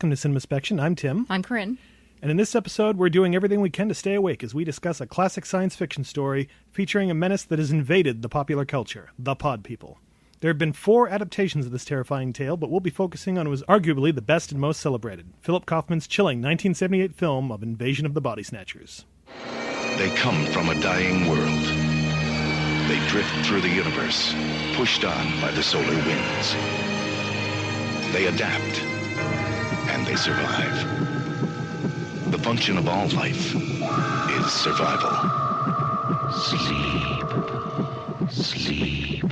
Welcome to CinemaSpection. I'm Tim. I'm Corinne. And in this episode, we're doing everything we can to stay awake as we discuss a classic science fiction story featuring a menace that has invaded the popular culture, the Pod People. There have been 4 adaptations of this terrifying tale, but we'll be focusing on what was arguably the best and most celebrated, Philip Kaufman's chilling 1978 film of Invasion of the Body Snatchers. They come from a dying world. They drift through the universe, pushed on by the solar winds. They adapt, and they survive. The function of all life is survival. Sleep. Sleep.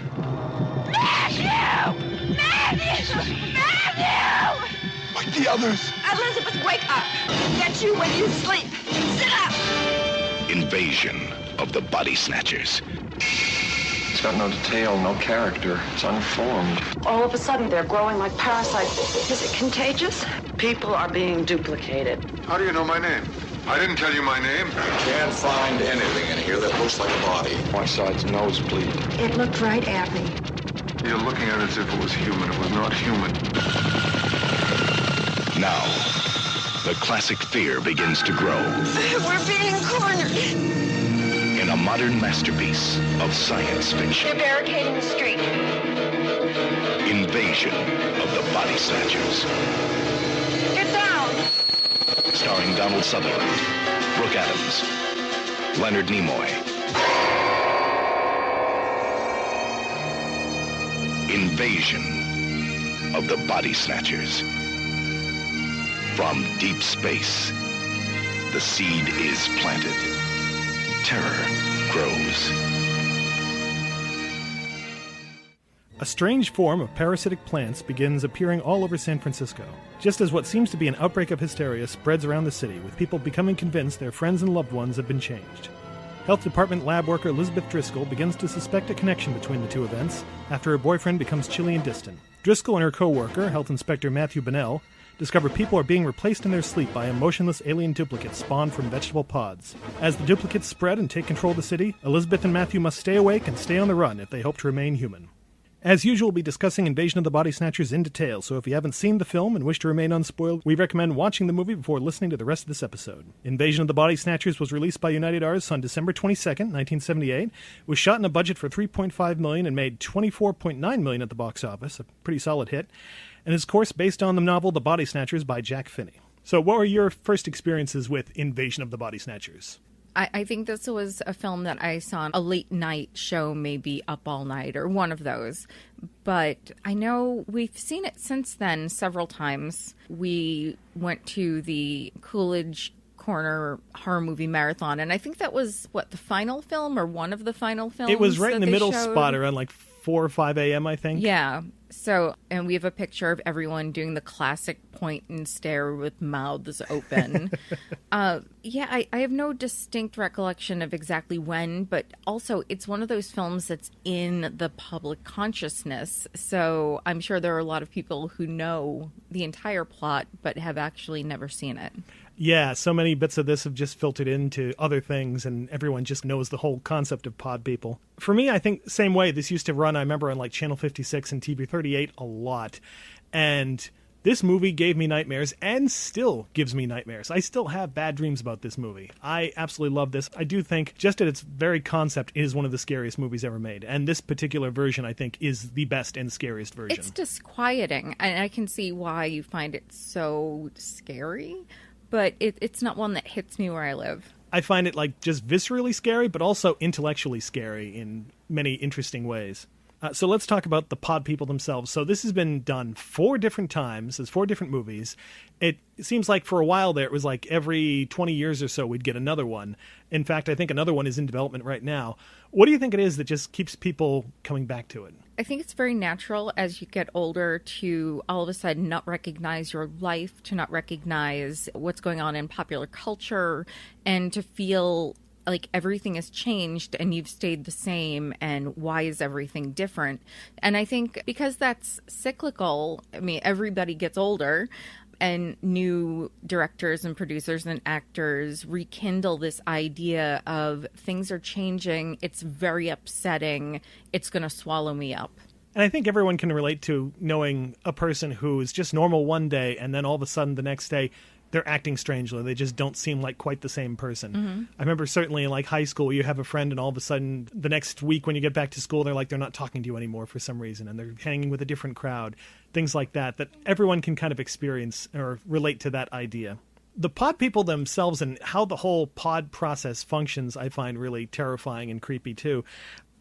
Matthew! Matthew! Matthew! Like the others. Elizabeth, wake up! Get you when you sleep. Sit up! Invasion of the Body Snatchers. It's got no detail, no character. It's unformed. All of a sudden, they're growing like parasites. Is it contagious? People are being duplicated. How do you know my name? I didn't tell you my name. Can't find anything in here that looks like a body. My side's nosebleed. It looked right at me. You're looking at it as if it was human. It was not human. Now, the classic fear begins to grow. We're being cornered. In a modern masterpiece of science fiction. They're barricading the street. Invasion of the Body Snatchers. Get down! Starring Donald Sutherland, Brooke Adams, Leonard Nimoy. Invasion of the Body Snatchers. From deep space, the seed is planted. Terror grows. A strange form of parasitic plants begins appearing all over San Francisco, just as what seems to be an outbreak of hysteria spreads around the city, with people becoming convinced their friends and loved ones have been changed. Health Department lab worker Elizabeth Driscoll begins to suspect a connection between the two events after her boyfriend becomes chilly and distant. Driscoll and her co-worker, Health Inspector Matthew Bennell, discover people are being replaced in their sleep by emotionless alien duplicates spawned from vegetable pods. As the duplicates spread and take control of the city, Elizabeth and Matthew must stay awake and stay on the run if they hope to remain human. As usual, we'll be discussing Invasion of the Body Snatchers in detail, so if you haven't seen the film and wish to remain unspoiled, we recommend watching the movie before listening to the rest of this episode. Invasion of the Body Snatchers was released by United Artists on December 22nd, 1978, was shot in a budget for $3.5 million and made $24.9 million at the box office, a pretty solid hit, and is, of course, based on the novel The Body Snatchers by Jack Finney. So what were your first experiences with Invasion of the Body Snatchers? I think this was a film that I saw on a late night show, maybe Up All Night or one of those. But I know we've seen it since then several times. We went to the Coolidge Corner horror movie marathon, and I think that was, the final film or one of the final films? It was right in the middle showed? spot around 4 or 5 a.m., I think. Yeah. So, and we have a picture of everyone doing the classic point and stare with mouths open. I have no distinct recollection of exactly when, but also it's one of those films that's in the public consciousness. So I'm sure there are a lot of people who know the entire plot, but have actually never seen it. Yeah, so many bits of this have just filtered into other things, and everyone just knows the whole concept of pod people. For me, I think same way. This used to run, I remember, on Channel 56 and TV 38 a lot. And this movie gave me nightmares and still gives me nightmares. I still have bad dreams about this movie. I absolutely love this. I do think, just at its very concept, it is one of the scariest movies ever made. And this particular version, I think, is the best and scariest version. It's disquieting, and I can see why you find it so scary. But it's not one that hits me where I live. I find it just viscerally scary, but also intellectually scary in many interesting ways. So let's talk about the pod people themselves. So this has been done 4 different times. There's 4 different movies. It seems like for a while there, it was every 20 years or so we'd get another one. In fact, I think another one is in development right now. What do you think it is that just keeps people coming back to it? I think it's very natural as you get older to all of a sudden not recognize your life, to not recognize what's going on in popular culture, and to feel like everything has changed and you've stayed the same, and why is everything different? And I think because that's cyclical, everybody gets older, and new directors and producers and actors rekindle this idea of things are changing, it's very upsetting, it's going to swallow me up. And I think everyone can relate to knowing a person who is just normal one day and then all of a sudden the next day they're acting strangely. They just don't seem like quite the same person. Mm-hmm. I remember certainly in like high school, you have a friend and all of a sudden the next week when you get back to school, they're not talking to you anymore for some reason and they're hanging with a different crowd. Things like that everyone can kind of experience or relate to that idea. The pod people themselves and how the whole pod process functions, I find really terrifying and creepy too.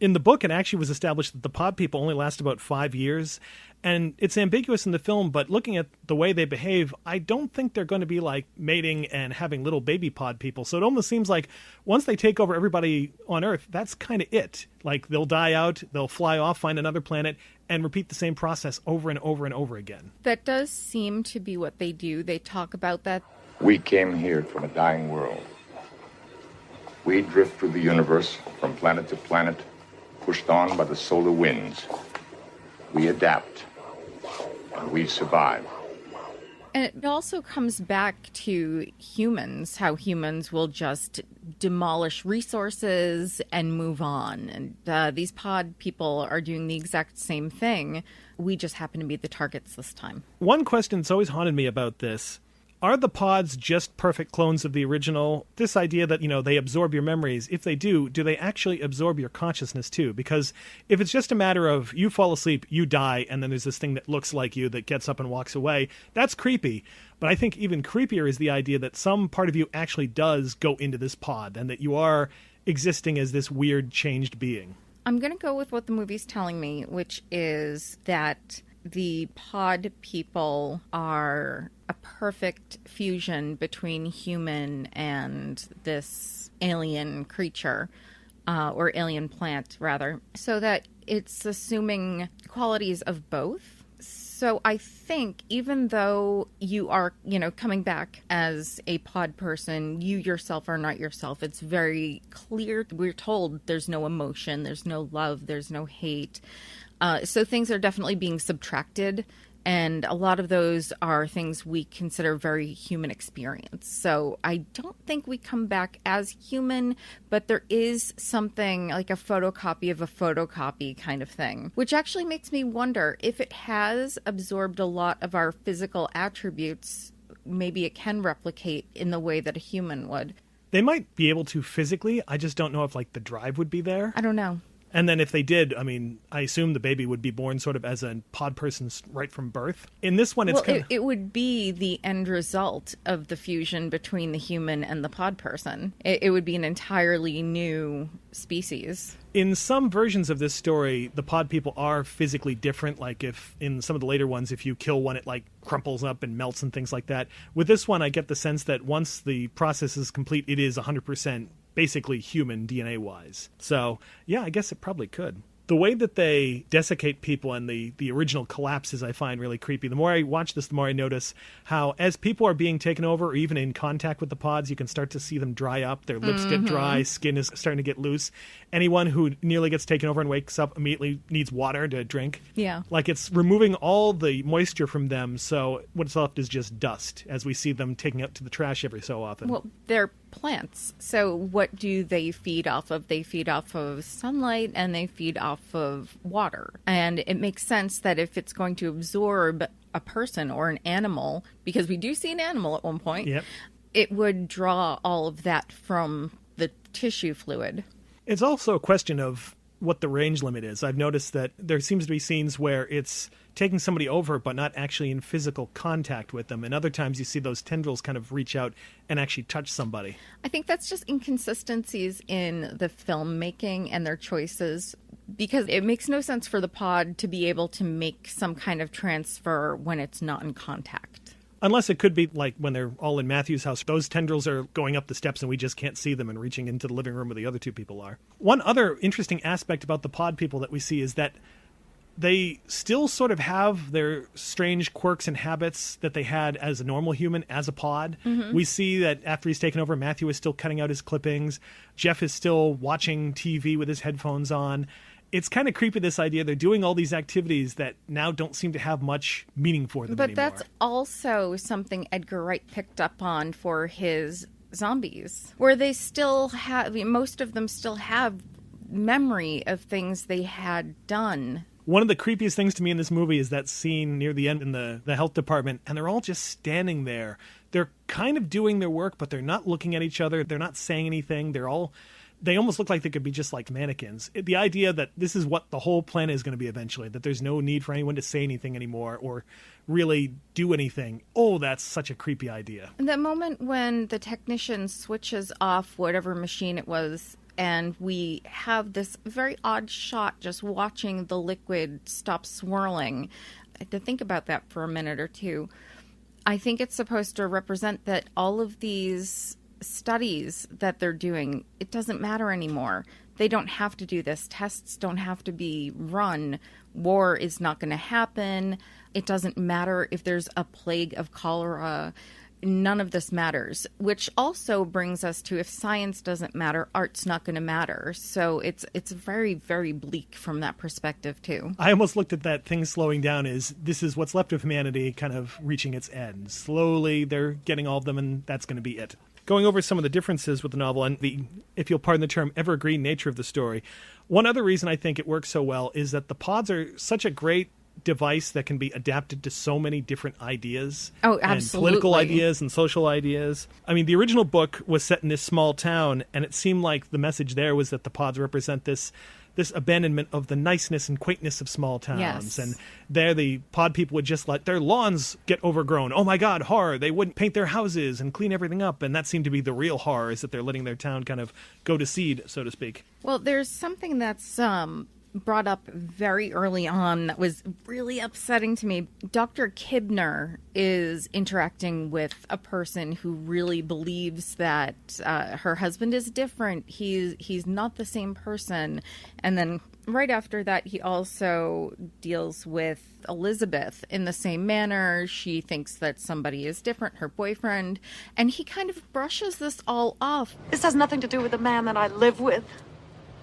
In the book, it actually was established that the pod people only last about 5 years, and it's ambiguous in the film, but looking at the way they behave, I don't think they're going to be like mating and having little baby pod people. So it almost seems like once they take over everybody on Earth, that's kind of it. Like they'll die out, they'll fly off, find another planet, and repeat the same process over and over and over again. That does seem to be what they do. They talk about that. We came here from a dying world. We drift through the universe from planet to planet, pushed on by the solar winds. We adapt, and we survive. And it also comes back to humans, how humans will just demolish resources and move on. And these pod people are doing the exact same thing. We just happen to be the targets this time. One question that's always haunted me about this: are the pods just perfect clones of the original? This idea that, they absorb your memories, if they do they actually absorb your consciousness too? Because if it's just a matter of you fall asleep, you die, and then there's this thing that looks like you that gets up and walks away, that's creepy. But I think even creepier is the idea that some part of you actually does go into this pod and that you are existing as this weird changed being. I'm going to go with what the movie's telling me, which is that the pod people are a perfect fusion between human and this alien creature, or alien plant, rather, so that it's assuming qualities of both. So I think even though you are, coming back as a pod person, you yourself are not yourself. It's very clear. We're told there's no emotion, there's no love, there's no hate. So things are definitely being subtracted, and a lot of those are things we consider very human experience. So I don't think we come back as human, but there is something like a photocopy of a photocopy kind of thing, which actually makes me wonder if it has absorbed a lot of our physical attributes, maybe it can replicate in the way that a human would. They might be able to physically. I just don't know if the drive would be there. I don't know. And then if they did, I assume the baby would be born sort of as a pod person right from birth. In this one, it's it would be the end result of the fusion between the human and the pod person. It would be an entirely new species. In some versions of this story, the pod people are physically different. Like if in some of the later ones, if you kill one, it crumples up and melts and things like that. With this one, I get the sense that once the process is complete, it is 100% basically human DNA-wise. So, yeah, I guess it probably could. The way that they desiccate people and the original collapses I find really creepy. The more I watch this, the more I notice how as people are being taken over or even in contact with the pods, you can start to see them dry up. Their lips get dry, skin is starting to get loose. Anyone who nearly gets taken over and wakes up immediately needs water to drink. Yeah. It's removing all the moisture from them, so what's left is just dust as we see them taking it to the trash every so often. Well, they're plants. So what do they feed off of? They feed off of sunlight and they feed off of water. And it makes sense that if it's going to absorb a person or an animal, because we do see an animal at one point, yep, it would draw all of that from the tissue fluid. It's also a question of what the range limit is. I've noticed that there seems to be scenes where it's taking somebody over but not actually in physical contact with them, and other times you see those tendrils kind of reach out and actually touch somebody. I think that's just inconsistencies in the filmmaking and their choices, because it makes no sense for the pod to be able to make some kind of transfer when it's not in contact. Unless it could be like when they're all in Matthew's house, those tendrils are going up the steps and we just can't see them and reaching into the living room where the other two people are. One other interesting aspect about the pod people that we see is that they still sort of have their strange quirks and habits that they had as a normal human, as a pod. Mm-hmm. We see that after he's taken over, Matthew is still cutting out his clippings. Jeff is still watching TV with his headphones on. It's kind of creepy, this idea they're doing all these activities that now don't seem to have much meaning for them anymore. But that's also something Edgar Wright picked up on for his zombies, where they still have, most of them still have memory of things they had done One of the creepiest things to me in this movie is that scene near the end in the health department, and they're all just standing there. They're kind of doing their work, but they're not looking at each other. They're not saying anything. They almost look like they could be just like mannequins. The idea that this is what the whole planet is going to be eventually, that there's no need for anyone to say anything anymore or really do anything. Oh, that's such a creepy idea. The moment when the technician switches off whatever machine it was, and we have this very odd shot just watching the liquid stop swirling. I had to think about that for a minute or two. I think it's supposed to represent that all of these studies that they're doing, it doesn't matter anymore. They don't have to do this. Tests don't have to be run. War is not going to happen. It doesn't matter if there's a plague of cholera. None of this matters, which also brings us to, if science doesn't matter, art's not going to matter. So it's very, very bleak from that perspective, too. I almost looked at that thing slowing down as this is what's left of humanity kind of reaching its end. Slowly, they're getting all of them, and that's going to be it. Going over some of the differences with the novel and the, if you'll pardon the term, evergreen nature of the story, one other reason I think it works so well is that the pods are such a great device that can be adapted to so many different ideas. Oh, absolutely. And political ideas and social ideas. I mean, the original book was set in this small town, and it seemed like the message there was that the pods represent this abandonment of the niceness and quaintness of small towns. Yes. And there the pod people would just let their lawns get overgrown. Oh my God, horror. They wouldn't paint their houses and clean everything up. And that seemed to be the real horror, is that they're letting their town kind of go to seed, so to speak. Well, there's something that's brought up very early on that was really upsetting to me. Dr. Kibner is interacting with a person who really believes that her husband is different. He's not the same person. And then right after that, he also deals with Elizabeth in the same manner. She thinks that somebody is different, her boyfriend, and he kind of brushes this all off. This has nothing to do with the man that I live with.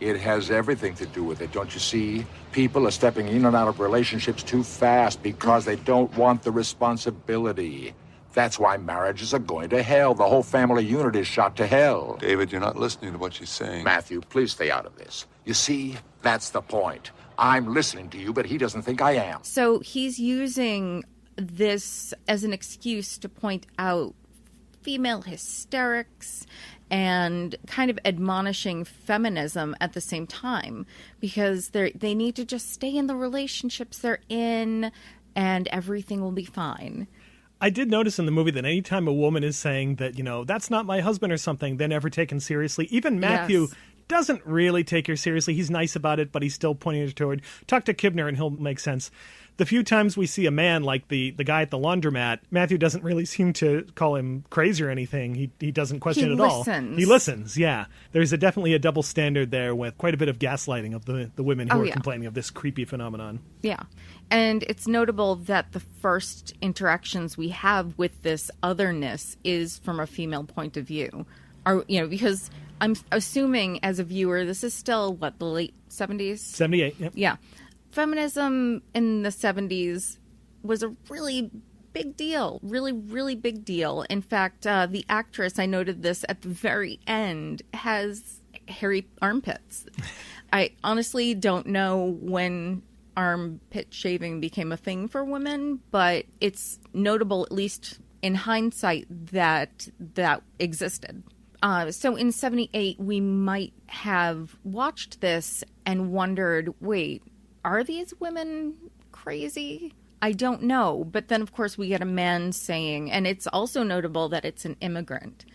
It has everything to do with it, don't you see? People are stepping in and out of relationships too fast because they don't want the responsibility. That's why marriages are going to hell. The whole family unit is shot to hell. David, you're not listening to what she's saying. Matthew, please stay out of this. You see, that's the point. I'm listening to you, but he doesn't think I am. So he's using this as an excuse to point out female hysterics and kind of admonishing feminism at the same time, because they need to just stay in the relationships they're in and everything will be fine. I did notice in the movie that anytime a woman is saying that, that's not my husband or something, they're never taken seriously. Even Matthew doesn't really take her seriously. He's nice about it, but he's still pointing her toward, talk to Kibner and he'll make sense. The few times we see a man like the guy at the laundromat, Matthew doesn't really seem to call him crazy or anything. He doesn't question it at all. He listens, yeah. There's definitely a double standard there with quite a bit of gaslighting of the women who are complaining of this creepy phenomenon. Yeah. And it's notable that the first interactions we have with this otherness is from a female point of view. Because I'm assuming as a viewer, this is still, the late 70s? 78, yep. Yeah. Feminism in the 70s was a really big deal, really, really big deal. In fact, the actress, I noted this at the very end, has hairy armpits. I honestly don't know when armpit shaving became a thing for women, but it's notable, at least in hindsight, that existed. So in 78, we might have watched this and wondered, wait, are these women crazy? I don't know. But then, of course, we get a man saying, and it's also notable that it's an immigrant,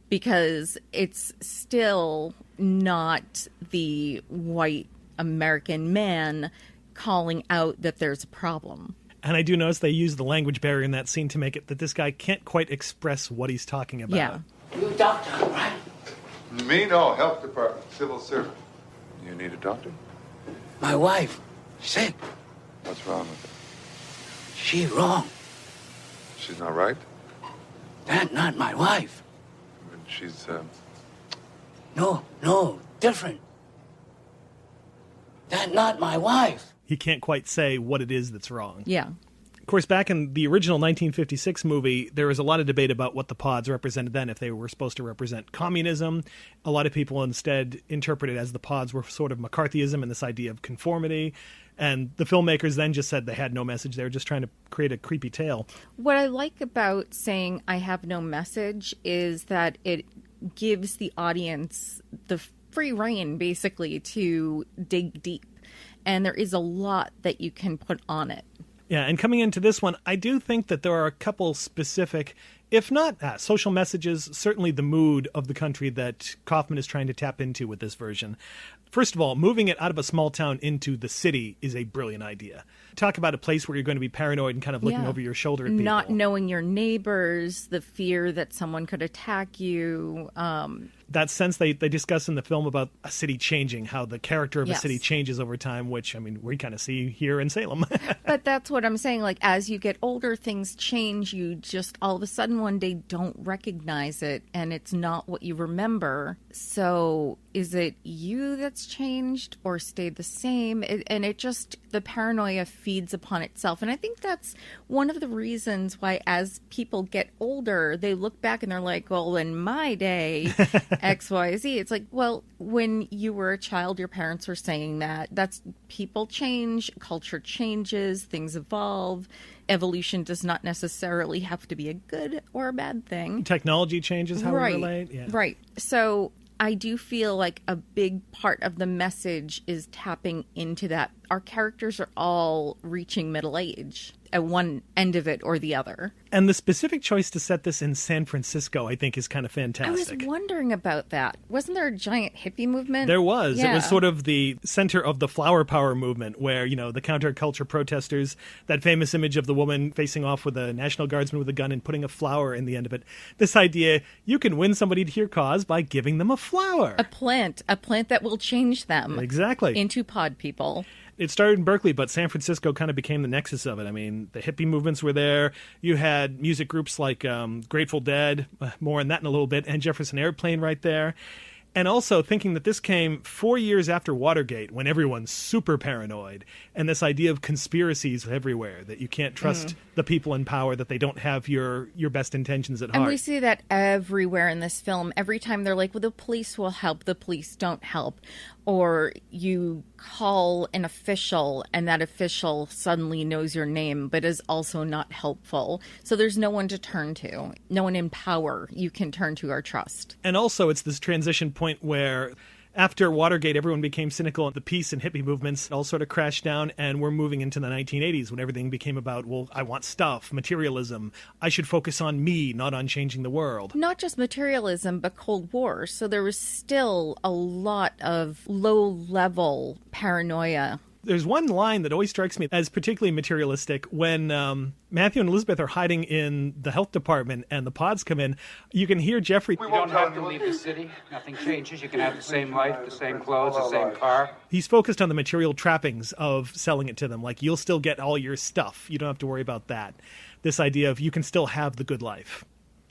because it's still not the white American man calling out that there's a problem. And I do notice they use the language barrier in that scene to make it that this guy can't quite express what he's talking about. Yeah. You a doctor, right? Me? No, health department, civil servant. You need a doctor? My wife, sick. What's wrong with her? She wrong. She's not right? That not my wife. I mean, she's, No, different. That not my wife. He can't quite say what it is that's wrong. Yeah. Of course, back in the original 1956 movie, there was a lot of debate about what the pods represented then, if they were supposed to represent communism. A lot of people instead interpreted it as the pods were sort of McCarthyism and this idea of conformity. And the filmmakers then just said they had no message. They were just trying to create a creepy tale. What I like about saying I have no message is that it gives the audience the free rein, basically, to dig deep. And there is a lot that you can put on it. Yeah, and coming into this one, I do think that there are a couple specific, if not social messages, certainly the mood of the country that Kaufman is trying to tap into with this version. First of all, moving it out of a small town into the city is a brilliant idea. Talk about a place where you're going to be paranoid and kind of looking over your shoulder at people. Not knowing your neighbors, the fear that someone could attack you. That sense they discuss in the film about a city changing, how the character of a city changes over time, which, I mean, we kind of see here in Salem. But that's what I'm saying. Like, as you get older, things change. You just all of a sudden one day don't recognize it, and it's not what you remember. So is it you that's changed or stayed the same? And it just, the paranoia feeds upon itself. And I think that's one of the reasons why as people get older, they look back and they're like, well, in my day, X, Y, Z. It's like, well, when you were a child, your parents were saying that. That's, people change, culture changes, things evolve. Evolution does not necessarily have to be a good or a bad thing. Technology changes how we relate. Yeah. Right. So I do feel like a big part of the message is tapping into that. Our characters are all reaching middle age at one end of it or the other. And the specific choice to set this in San Francisco, I think, is kind of fantastic. I was wondering about that. Wasn't there a giant hippie movement? There was. Yeah. It was sort of the center of the flower power movement where, you know, the counterculture protesters, that famous image of the woman facing off with a National Guardsman with a gun and putting a flower in the end of it. This idea, you can win somebody to your cause by giving them a flower. A plant that will change them. Exactly. Into pod people. It started in Berkeley, but San Francisco kind of became the nexus of it. I mean, the hippie movements were there. You had music groups like Grateful Dead, more on that in a little bit, and Jefferson Airplane right there. And also thinking that this came 4 years after Watergate, when everyone's super paranoid, and this idea of conspiracies everywhere, that you can't trust the people in power, that they don't have your best intentions at heart. And we see that everywhere in this film. Every time they're like, well, the police will help, the police don't help. Or you call an official and that official suddenly knows your name but is also not helpful. So there's no one to turn to, no one in power you can turn to or trust. And also it's this transition point where after Watergate, everyone became cynical. The peace and hippie movements all sort of crashed down, and we're moving into the 1980s when everything became about, well, I want stuff, materialism. I should focus on me, not on changing the world. Not just materialism, but Cold War. So there was still a lot of low-level paranoia. There's one line that always strikes me as particularly materialistic. When Matthew and Elizabeth are hiding in the health department and the pods come in, you can hear Jeffrey. You don't have to leave the city. Nothing changes. You can have the same life, the same clothes, the same car. He's focused on the material trappings of selling it to them. Like, you'll still get all your stuff. You don't have to worry about that. This idea of you can still have the good life.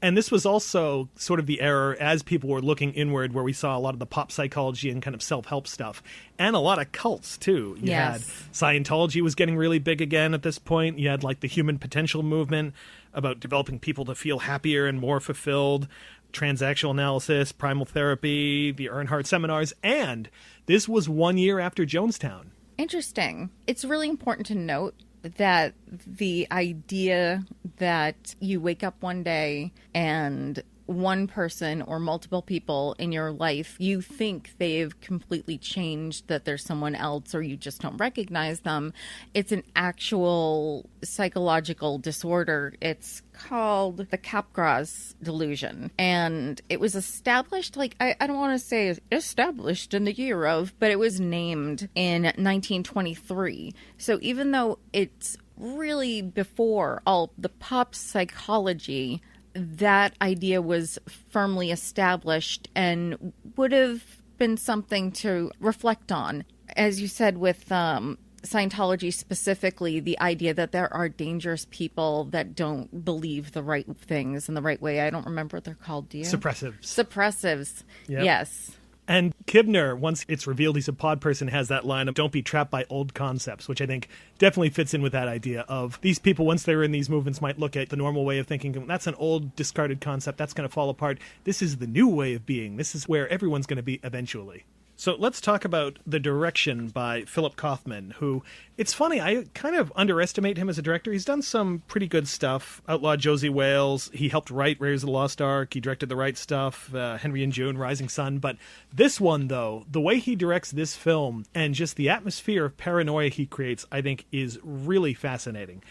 And this was also sort of the era as people were looking inward, where we saw a lot of the pop psychology and kind of self-help stuff, and a lot of cults too. You had Scientology was getting really big again at this point. You had like the human potential movement about developing people to feel happier and more fulfilled, transactional analysis, primal therapy, the Earnhardt seminars, and this was 1 year after Jonestown. Interesting. It's really important to note that the idea that you wake up one day and one person or multiple people in your life, you think they've completely changed, that there's someone else, or you just don't recognize them. It's an actual psychological disorder. It's called the Capgras delusion. And it was established, like, I don't want to say established in the year of, but it was named in 1923. So even though it's really before all the pop psychology, that idea was firmly established and would have been something to reflect on. As you said, with Scientology specifically, the idea that there are dangerous people that don't believe the right things in the right way. I don't remember what they're called, do you? Suppressives. Suppressives, Yep. Yes. And Kibner, once it's revealed he's a pod person, has that line of don't be trapped by old concepts, which I think definitely fits in with that idea of these people, once they're in these movements, might look at the normal way of thinking, that's an old discarded concept, that's going to fall apart. This is the new way of being. This is where everyone's going to be eventually. So let's talk about the direction by Philip Kaufman, who, it's funny, I kind of underestimate him as a director. He's done some pretty good stuff. Outlaw Josie Wales. He helped write Raiders of the Lost Ark. He directed The Right Stuff, Henry and June, Rising Sun. But this one, though, the way he directs this film and just the atmosphere of paranoia he creates, I think is really fascinating.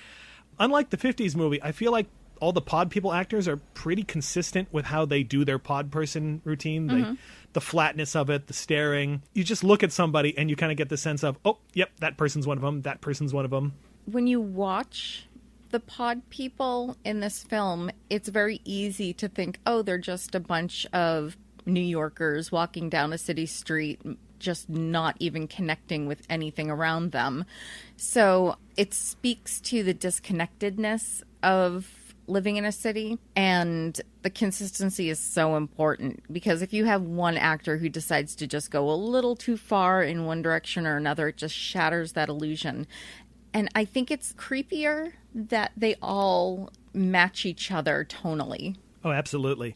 Unlike the 50s movie, I feel like all the pod people actors are pretty consistent with how they do their pod person routine. The flatness of it, the staring. You just look at somebody and you kind of get the sense of, oh, yep, that person's one of them. That person's one of them. When you watch the pod people in this film, it's very easy to think, oh, they're just a bunch of New Yorkers walking down a city street, just not even connecting with anything around them. So it speaks to the disconnectedness of living in a city, and the consistency is so important, because if you have one actor who decides to just go a little too far in one direction or another, it just shatters that illusion. And I think it's creepier that they all match each other tonally. Oh, absolutely.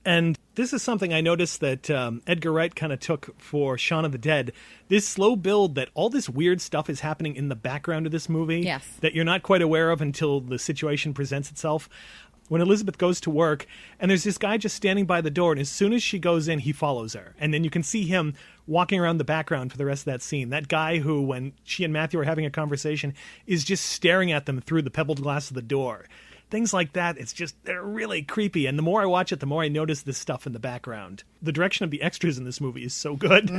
And this is something I noticed that Edgar Wright kind of took for Shaun of the Dead. This slow build that all this weird stuff is happening in the background of this movie that you're not quite aware of until the situation presents itself. When Elizabeth goes to work, and there's this guy just standing by the door, and as soon as she goes in, he follows her. And then you can see him walking around the background for the rest of that scene. That guy who, when she and Matthew are having a conversation, is just staring at them through the pebbled glass of the door. Things like that, they're really creepy. And the more I watch it, the more I notice this stuff in the background. The direction of the extras in this movie is so good.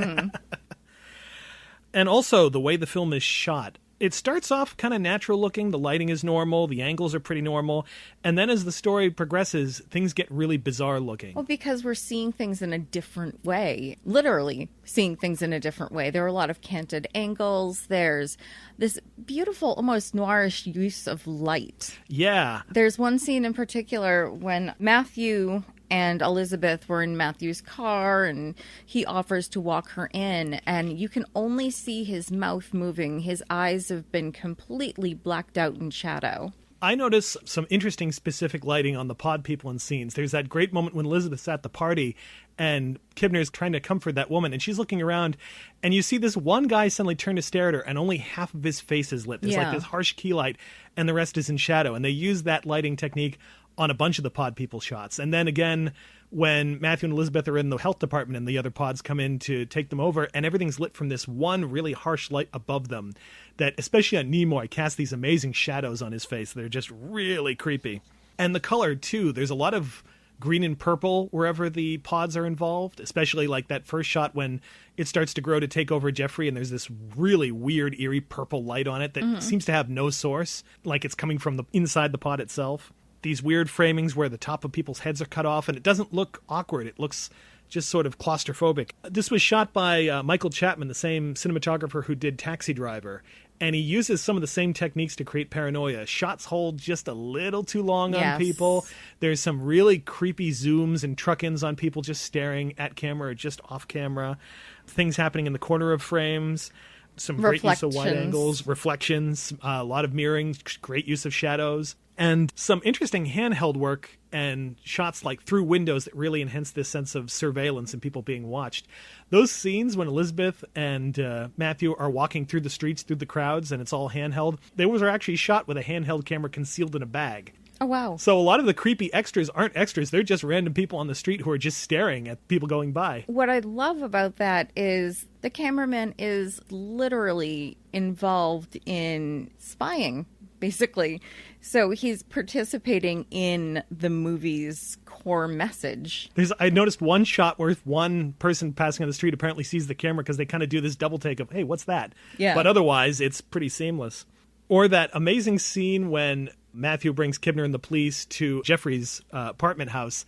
And also the way the film is shot. It starts off kind of natural looking. The lighting is normal. The angles are pretty normal. And then as the story progresses, things get really bizarre looking. Well, because we're seeing things in a different way. Literally seeing things in a different way. There are a lot of canted angles. There's this beautiful, almost noirish use of light. Yeah. There's one scene in particular when Matthew and Elizabeth were in Matthew's car, and he offers to walk her in, and you can only see his mouth moving. His eyes have been completely blacked out in shadow. I notice some interesting specific lighting on the pod people and scenes. There's that great moment when Elizabeth's at the party and Kibner's trying to comfort that woman, and she's looking around, and you see this one guy suddenly turn to stare at her, and only half of his face is lit. There's like this harsh key light, and the rest is in shadow. And they use that lighting technique on a bunch of the pod people shots. And then again, when Matthew and Elizabeth are in the health department and the other pods come in to take them over, and everything's lit from this one really harsh light above them that, especially on Nimoy, casts these amazing shadows on his face. They're just really creepy. And the color, too. There's a lot of green and purple wherever the pods are involved, especially like that first shot when it starts to grow to take over Jeffrey, and there's this really weird, eerie purple light on it that seems to have no source, like it's coming from the inside the pod itself. These weird framings where the top of people's heads are cut off, and it doesn't look awkward. It looks just sort of claustrophobic. This was shot by Michael Chapman, the same cinematographer who did Taxi Driver, and he uses some of the same techniques to create paranoia. Shots hold just a little too long on people. There's some really creepy zooms and truck-ins on people just staring at camera or just off camera. Things happening in the corner of frames. Some great use of wide angles, reflections, a lot of mirroring, great use of shadows. And some interesting handheld work and shots like through windows that really enhance this sense of surveillance and people being watched. Those scenes when Elizabeth and Matthew are walking through the streets, through the crowds, and it's all handheld, those are actually shot with a handheld camera concealed in a bag. Oh, wow. So a lot of the creepy extras aren't extras. They're just random people on the street who are just staring at people going by. What I love about that is the cameraman is literally involved in spying, basically. So he's participating in the movie's core message. I noticed one shot where one person passing on the street apparently sees the camera because they kind of do this double take of, hey, what's that? Yeah. But otherwise, it's pretty seamless. Or that amazing scene when Matthew brings Kibner and the police to Jeffrey's apartment house,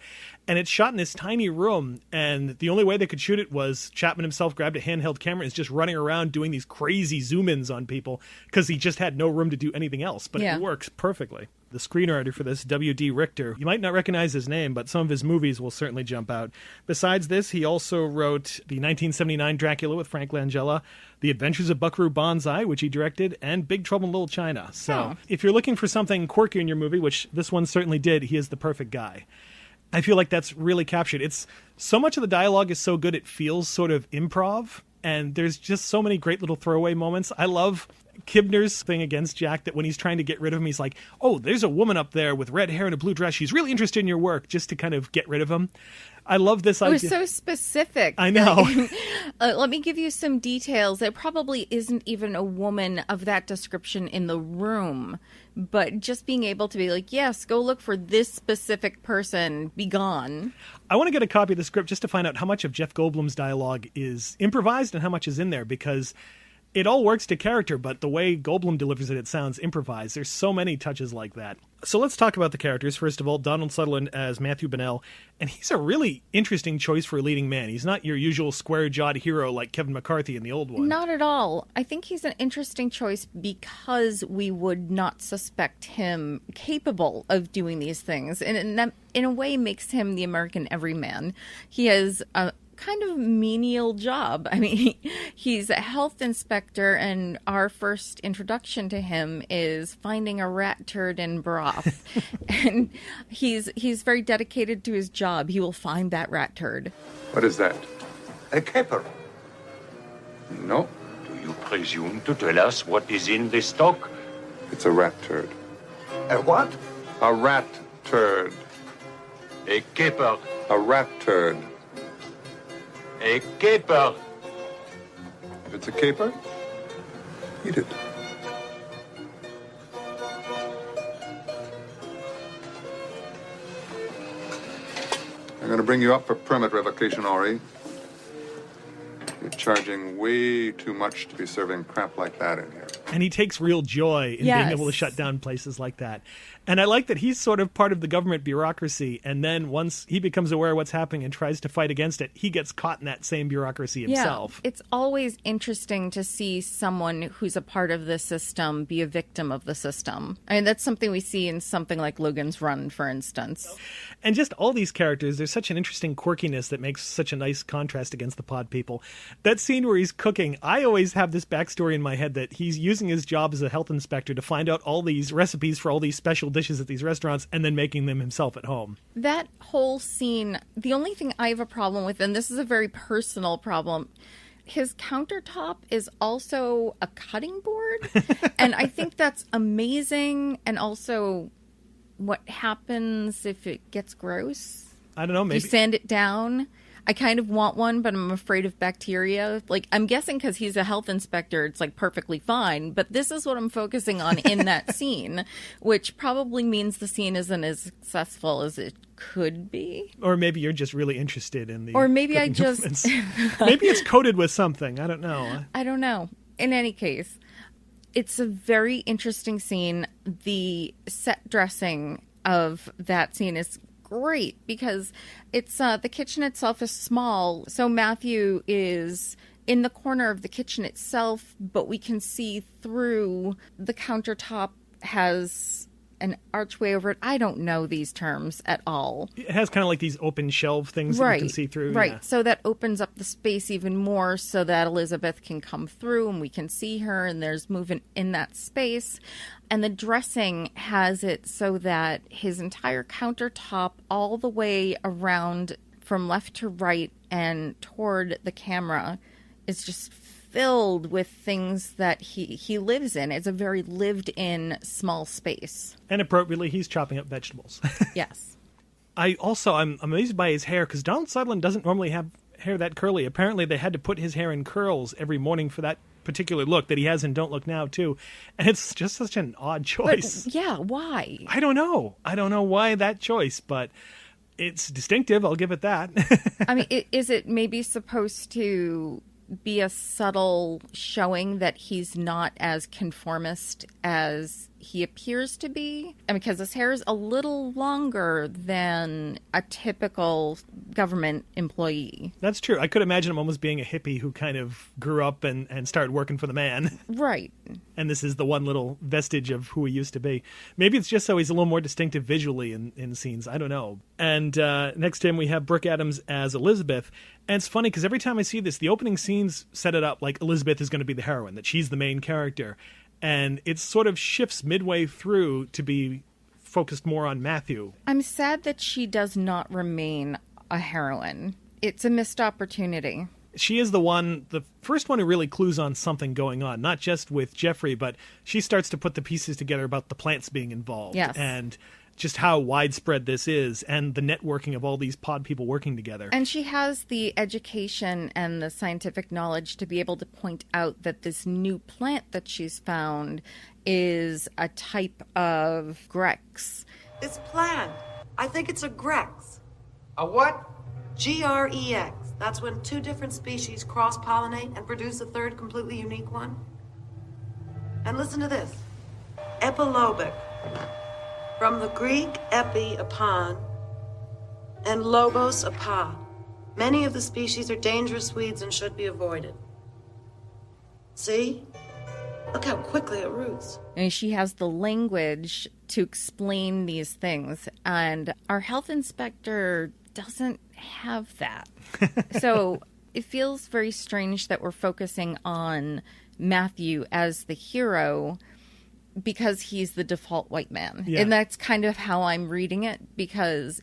and it's shot in this tiny room, and the only way they could shoot it was Chapman himself grabbed a handheld camera and is just running around doing these crazy zoom-ins on people because he just had no room to do anything else, but it works perfectly. The screenwriter for this, W.D. Richter, you might not recognize his name, but some of his movies will certainly jump out. Besides this, he also wrote the 1979 Dracula with Frank Langella, The Adventures of Buckaroo Banzai, which he directed, and Big Trouble in Little China. So if you're looking for something quirky in your movie, which this one certainly did, he is the perfect guy. I feel like that's really captured. It's so much of the dialogue is so good it feels sort of improv, and there's just so many great little throwaway moments. I love Kibner's thing against Jack, that when he's trying to get rid of him, he's like, oh, there's a woman up there with red hair and a blue dress. She's really interested in your work, just to kind of get rid of him. I love this idea. It was so specific. I know. Let me give you some details. There probably isn't even a woman of that description in the room, but just being able to be like, yes, go look for this specific person, be gone. I want to get a copy of the script just to find out how much of Jeff Goldblum's dialogue is improvised and how much is in there, because it all works to character, but the way Goldblum delivers it, it sounds improvised. There's so many touches like that. So let's talk about the characters. First of all, Donald Sutherland as Matthew Bonnell, and he's a really interesting choice for a leading man. He's not your usual square-jawed hero like Kevin McCarthy in the old one. Not at all. I think he's an interesting choice because we would not suspect him capable of doing these things, and that, in a way, makes him the American everyman. He has a kind of menial job. I mean, he's a health inspector, and our first introduction to him is finding a rat turd in broth. And he's very dedicated to his job. He will find that rat turd. What is that? A caper. No. Do you presume to tell us what is in the stock? It's a rat turd. A what? A rat turd. A caper. A rat turd. A caper. If it's a caper, eat it. I'm going to bring you up for permit revocation, Ori. You're charging way too much to be serving crap like that in here. And he takes real joy in being able to shut down places like that. And I like that he's sort of part of the government bureaucracy, and then once he becomes aware of what's happening and tries to fight against it, he gets caught in that same bureaucracy himself. Yeah, it's always interesting to see someone who's a part of the system be a victim of the system. I mean, that's something we see in something like Logan's Run, for instance. And just all these characters, there's such an interesting quirkiness that makes such a nice contrast against the pod people. That scene where he's cooking, I always have this backstory in my head that he's using his job as a health inspector to find out all these recipes for all these special dishes at these restaurants and then making them himself at home. That whole scene, the only thing I have a problem with, and this is a very personal problem, his countertop is also a cutting board. And I think that's amazing. And also, what happens if it gets gross? I don't know, maybe. You sand it down. I kind of want one, but I'm afraid of bacteria. Like, I'm guessing because he's a health inspector, it's like perfectly fine. But this is what I'm focusing on in that scene, which probably means the scene isn't as successful as it could be. Or maybe you're just really interested in the. Or maybe I just. Maybe it's coated with something. I don't know. I don't know. In any case, it's a very interesting scene. The set dressing of that scene is great because it's the kitchen itself is small, so Matthew is in the corner of the kitchen itself, but we can see through. The countertop has an archway over it. I don't know these terms at all. It has kind of like these open shelf things that you can see through. Right, yeah. So that opens up the space even more so that Elizabeth can come through and we can see her and there's movement in that space. And the dressing has it so that his entire countertop all the way around from left to right and toward the camera is just filled with things that he lives in. It's a very lived-in small space. And appropriately, he's chopping up vegetables. Yes. I'm amazed by his hair, because Donald Sutherland doesn't normally have hair that curly. Apparently, they had to put his hair in curls every morning for that particular look that he has in Don't Look Now, too. And it's just such an odd choice. But, yeah, why? I don't know. I don't know why that choice, but it's distinctive. I'll give it that. I mean, is it maybe supposed to be a subtle showing that he's not as conformist as he appears to be. And because his hair is a little longer than a typical government employee. That's true. I could imagine him almost being a hippie who kind of grew up and started working for the man. Right. And this is the one little vestige of who he used to be. Maybe it's just so he's a little more distinctive visually in scenes. I don't know. And next to him, we have Brooke Adams as Elizabeth. And it's funny because every time I see this, the opening scenes set it up like Elizabeth is going to be the heroine, that she's the main character. And it sort of shifts midway through to be focused more on Matthew. I'm sad that she does not remain a heroine. It's a missed opportunity. She is the first one who really clues on something going on, not just with Jeffrey, but she starts to put the pieces together about the plants being involved. Yes. And just how widespread this is and the networking of all these pod people working together. And she has the education and the scientific knowledge to be able to point out that this new plant that she's found is a type of Grex. This plant, I think it's a Grex. A what? Grex. That's when two different species cross-pollinate and produce a third completely unique one. And listen to this. Epilobic. From the Greek epi, upon, and lobos, a pod. Many of the species are dangerous weeds and should be avoided. See? Look how quickly it roots. And she has the language to explain these things. And our health inspector doesn't have that. So it feels very strange that we're focusing on Matthew as the hero because he's the default white man. Yeah. And that's kind of how I'm reading it, because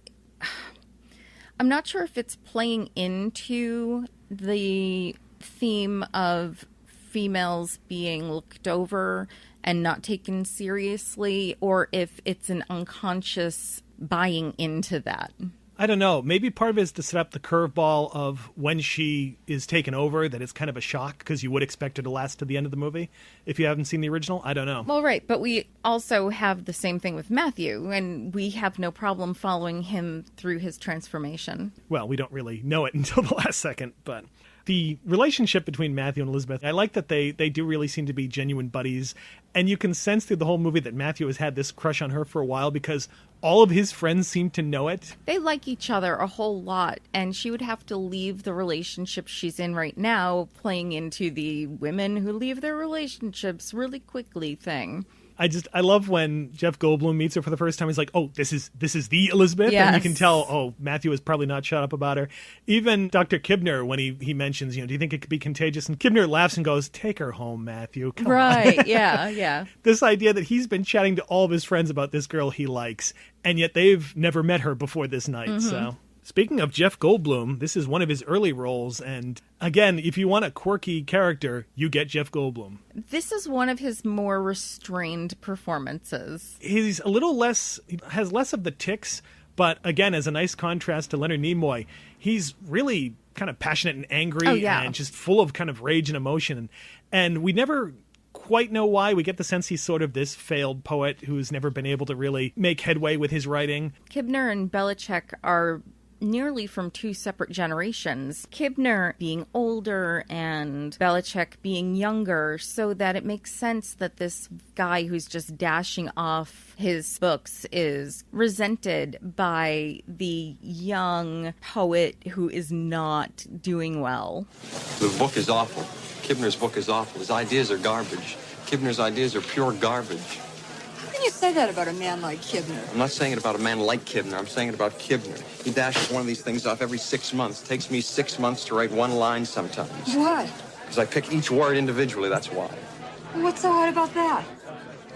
I'm not sure if it's playing into the theme of females being looked over and not taken seriously, or if it's an unconscious buying into that. I don't know. Maybe part of it is to set up the curveball of when she is taken over, that it's kind of a shock because you would expect her to last to the end of the movie. If you haven't seen the original, I don't know. Well, right. But we also have the same thing with Matthew, and we have no problem following him through his transformation. Well, we don't really know it until the last second, but the relationship between Matthew and Elizabeth, I like that they do really seem to be genuine buddies. And you can sense through the whole movie that Matthew has had this crush on her for a while because all of his friends seem to know it. They like each other a whole lot, and she would have to leave the relationship she's in right now, playing into the women who leave their relationships really quickly thing. I love when Jeff Goldblum meets her for the first time. He's like, oh, this is the Elizabeth? Yes. And you can tell, oh, Matthew is probably not shut up about her. Even Dr. Kibner, when he mentions, do you think it could be contagious? And Kibner laughs and goes, take her home, Matthew. Come right, on. yeah. This idea that he's been chatting to all of his friends about this girl he likes, and yet they've never met her before this night, so... Speaking of Jeff Goldblum, this is one of his early roles, and again, if you want a quirky character, you get Jeff Goldblum. This is one of his more restrained performances. He's a little less, he has less of the tics, but again, as a nice contrast to Leonard Nimoy, he's really kind of passionate and angry and just full of kind of rage and emotion, and we never quite know why. We get the sense he's sort of this failed poet who's never been able to really make headway with his writing. Kibner and Belichick are nearly from two separate generations. Kibner being older and Belichick being younger, so that it makes sense that this guy who's just dashing off his books is resented by the young poet who is not doing well. The book is awful. Kibner's book is awful. His ideas are garbage. Kibner's ideas are pure garbage. How can you say that about a man like Kibner? I'm not saying it about a man like Kibner. I'm saying it about Kibner. He dashes one of these things off every 6 months. It takes me 6 months to write one line sometimes. Why? Because I pick each word individually, that's why. What's so hard about that?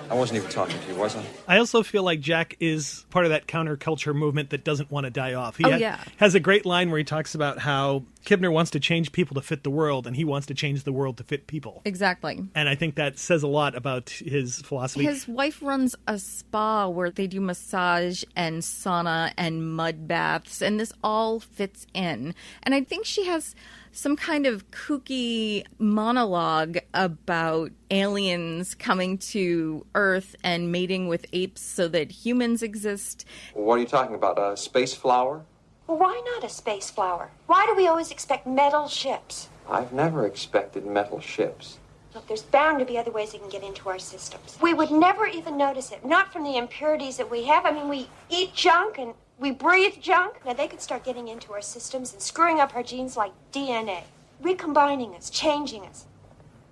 I wasn't even talking to you, was I? I also feel like Jack is part of that counterculture movement that doesn't want to die off. He yeah. has a great line where he talks about how Kibner wants to change people to fit the world, and he wants to change the world to fit people. Exactly. And I think that says a lot about his philosophy. His wife runs a spa where they do massage and sauna and mud baths, and this all fits in. And I think she has some kind of kooky monologue about aliens coming to Earth and mating with apes so that humans exist. Well, what are you talking about, a space flower? Well, why not a space flower? Why do we always expect metal ships? I've never expected metal ships. Look, there's bound to be other ways they can get into our systems. We would never even notice it, not from the impurities that we have. I mean, we eat junk and we breathe junk. Now, they could start getting into our systems and screwing up our genes like DNA, recombining us, changing us.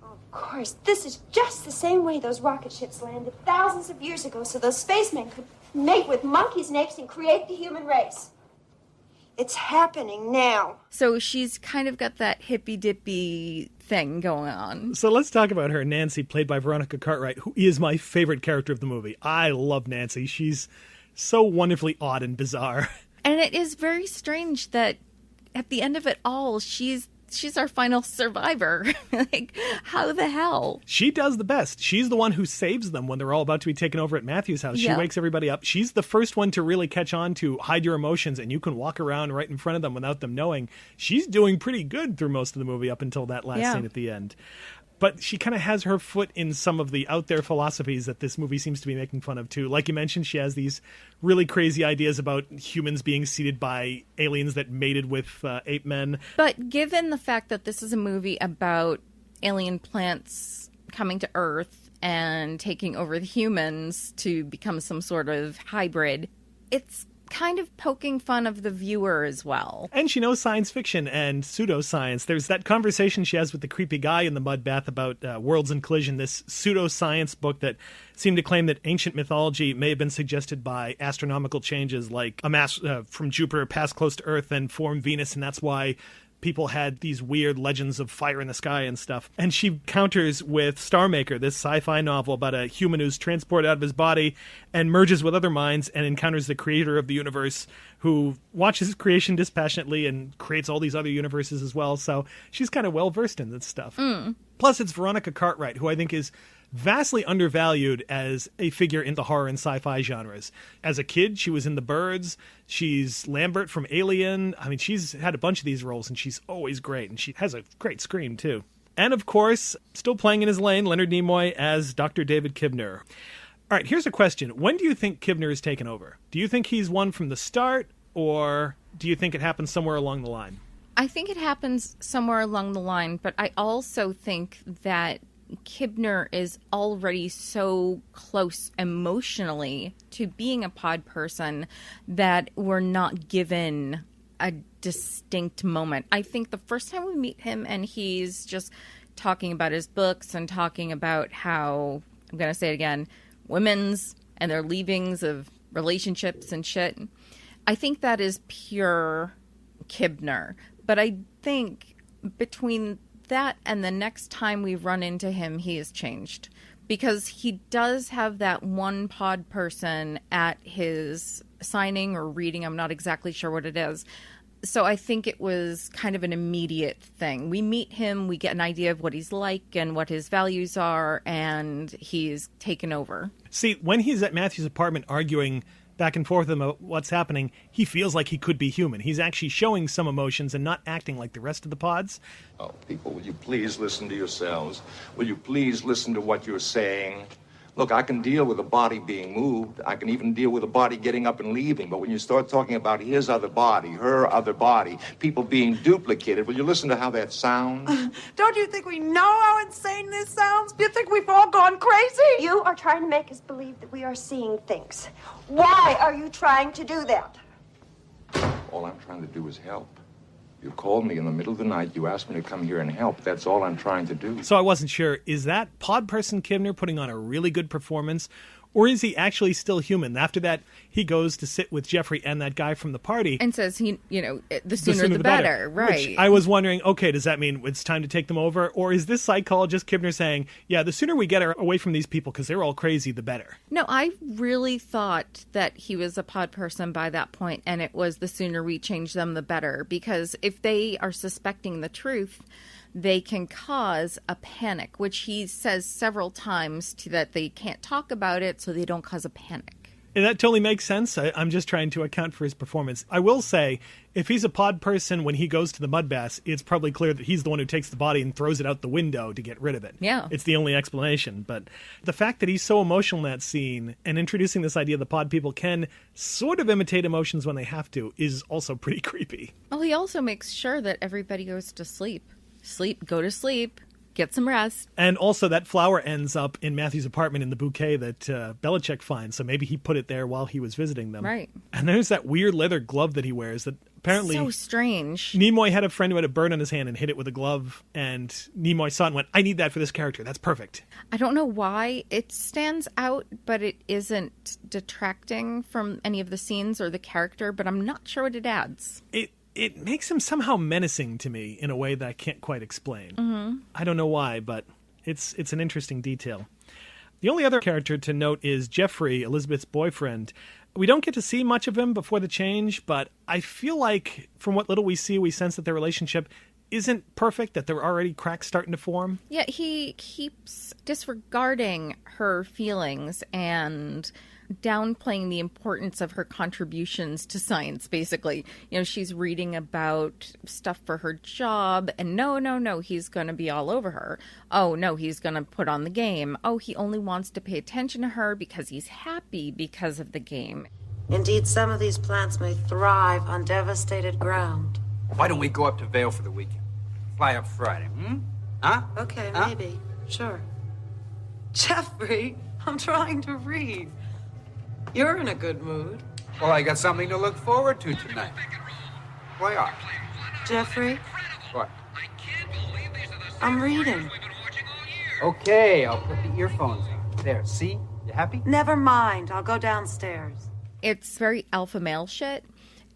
Of course, this is just the same way those rocket ships landed thousands of years ago so those spacemen could mate with monkeys and apes and create the human race. It's happening now. So she's kind of got that hippy-dippy thing going on. So let's talk about her, Nancy, played by Veronica Cartwright, who is my favorite character of the movie. I love Nancy. She's so wonderfully odd and bizarre. And it is very strange that at the end of it all, she's our final survivor. Like, how the hell? She does the best. She's the one who saves them when they're all about to be taken over at Matthew's house. She wakes everybody up. She's the first one to really catch on to hide your emotions, and you can walk around right in front of them without them knowing. She's doing pretty good through most of the movie up until that last scene at the end. But she kind of has her foot in some of the out there philosophies that this movie seems to be making fun of, too. Like you mentioned, she has these really crazy ideas about humans being seeded by aliens that mated with ape men. But given the fact that this is a movie about alien plants coming to Earth and taking over the humans to become some sort of hybrid, it's kind of poking fun of the viewer as well. And she knows science fiction and pseudoscience. There's that conversation she has with the creepy guy in the mud bath about Worlds in Collision, this pseudoscience book that seemed to claim that ancient mythology may have been suggested by astronomical changes, like a mass from Jupiter passed close to Earth and formed Venus, and that's why people had these weird legends of fire in the sky and stuff. And she counters with Star Maker, this sci-fi novel about a human who's transported out of his body and merges with other minds and encounters the creator of the universe, who watches his creation dispassionately and creates all these other universes as well. So she's kind of well-versed in this stuff. Plus, it's Veronica Cartwright, who I think is vastly undervalued as a figure in the horror and sci-fi genres. As a kid, she was in The Birds. She's Lambert from Alien. I mean, she's had a bunch of these roles, and she's always great. And she has a great scream, too. And, of course, still playing in his lane, Leonard Nimoy as Dr. David Kibner. All right, here's a question. When do you think Kibner is taken over? Do you think he's one from the start, or do you think it happens somewhere along the line? I think it happens somewhere along the line, but I also think that Kibner is already so close emotionally to being a pod person that we're not given a distinct moment. I think the first time we meet him and he's just talking about his books and talking about how, I'm going to say it again, women's and their leavings of relationships and shit, I think that is pure Kibner. But I think between that and the next time we run into him, he has changed, because he does have that one pod person at his signing or reading. I'm not exactly sure what it is. So I think it was kind of an immediate thing. We meet him, we get an idea of what he's like and what his values are, and he's taken over. See, when he's at Matthew's apartment arguing back and forth about what's happening, he feels like he could be human. He's actually showing some emotions and not acting like the rest of the pods. Oh, people, will you please listen to yourselves? Will you please listen to what you're saying? Look, I can deal with a body being moved. I can even deal with a body getting up and leaving. But when you start talking about his other body, her other body, people being duplicated, will you listen to how that sounds? Don't you think we know how insane this sounds? Do you think we've all gone crazy? You are trying to make us believe that we are seeing things. Why are you trying to do that? All I'm trying to do is help. You called me in the middle of the night. You asked me to come here and help. That's all I'm trying to do. So I wasn't sure, is that pod person Kibner putting on a really good performance, or is he actually still human? After that, he goes to sit with Jeffrey and that guy from the party. And says, the sooner the better. Right. Which I was wondering, okay, does that mean it's time to take them over? Or is this psychologist Kibner saying, yeah, the sooner we get away from these people, because they're all crazy, the better? No, I really thought that he was a pod person by that point, and it was the sooner we change them, the better. Because if they are suspecting the truth, they can cause a panic, which he says several times that they can't talk about it so they don't cause a panic. And that totally makes sense. I'm just trying to account for his performance. I will say, if he's a pod person when he goes to the mud baths, it's probably clear that he's the one who takes the body and throws it out the window to get rid of it. Yeah. It's the only explanation. But the fact that he's so emotional in that scene and introducing this idea that pod people can sort of imitate emotions when they have to is also pretty creepy. Well, he also makes sure that everybody goes to sleep. Sleep, go to sleep, get some rest. And also that flower ends up in Matthew's apartment in the bouquet that Belichick finds, so maybe he put it there while he was visiting them. Right. And there's that weird leather glove that he wears that apparently... So strange. Nimoy had a friend who had a burn on his hand and hit it with a glove, and Nimoy saw it and went, I need that for this character. That's perfect. I don't know why it stands out, but it isn't detracting from any of the scenes or the character, but I'm not sure what it adds. It makes him somehow menacing to me in a way that I can't quite explain. Mm-hmm. I don't know why, but it's an interesting detail. The only other character to note is Jeffrey, Elizabeth's boyfriend. We don't get to see much of him before the change, but I feel like from what little we see, we sense that their relationship isn't perfect, that there are already cracks starting to form. Yeah, he keeps disregarding her feelings and downplaying the importance of her contributions to science, basically. You know, she's reading about stuff for her job, and no, he's going to be all over her. Oh, no, he's going to put on the game. Oh, he only wants to pay attention to her because he's happy because of the game. Indeed, some of these plants may thrive on devastated ground. Why don't we go up to Vail for the weekend? Fly up Friday, Huh? Okay, Huh? maybe. Sure. Jeffrey, I'm trying to read. You're in a good mood. Well, I got something to look forward to tonight. Why are? Jeffrey, What? I'm reading. Okay, I'll put the earphones on. There, see? You happy? Never mind. I'll go downstairs. It's very alpha male shit,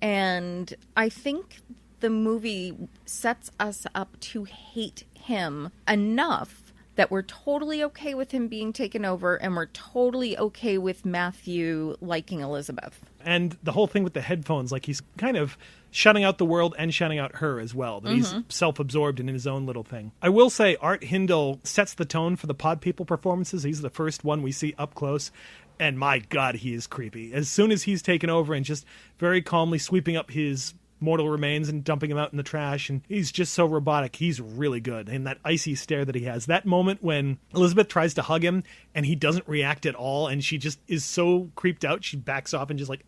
and I think the movie sets us up to hate him enough that we're totally okay with him being taken over, and we're totally okay with Matthew liking Elizabeth. And the whole thing with the headphones, like he's kind of shutting out the world and shutting out her as well. That he's self-absorbed and in his own little thing. I will say Art Hindle sets the tone for the Pod People performances. He's the first one we see up close. And my God, he is creepy. As soon as he's taken over and just very calmly sweeping up his mortal remains and dumping him out in the trash, and he's just so robotic. He's really good. And that icy stare that he has, that moment when Elizabeth tries to hug him and he doesn't react at all, and she just is so creeped out, she backs off and just like,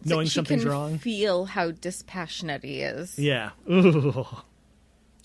knowing something's wrong. Feel how dispassionate he is. Yeah. Ugh.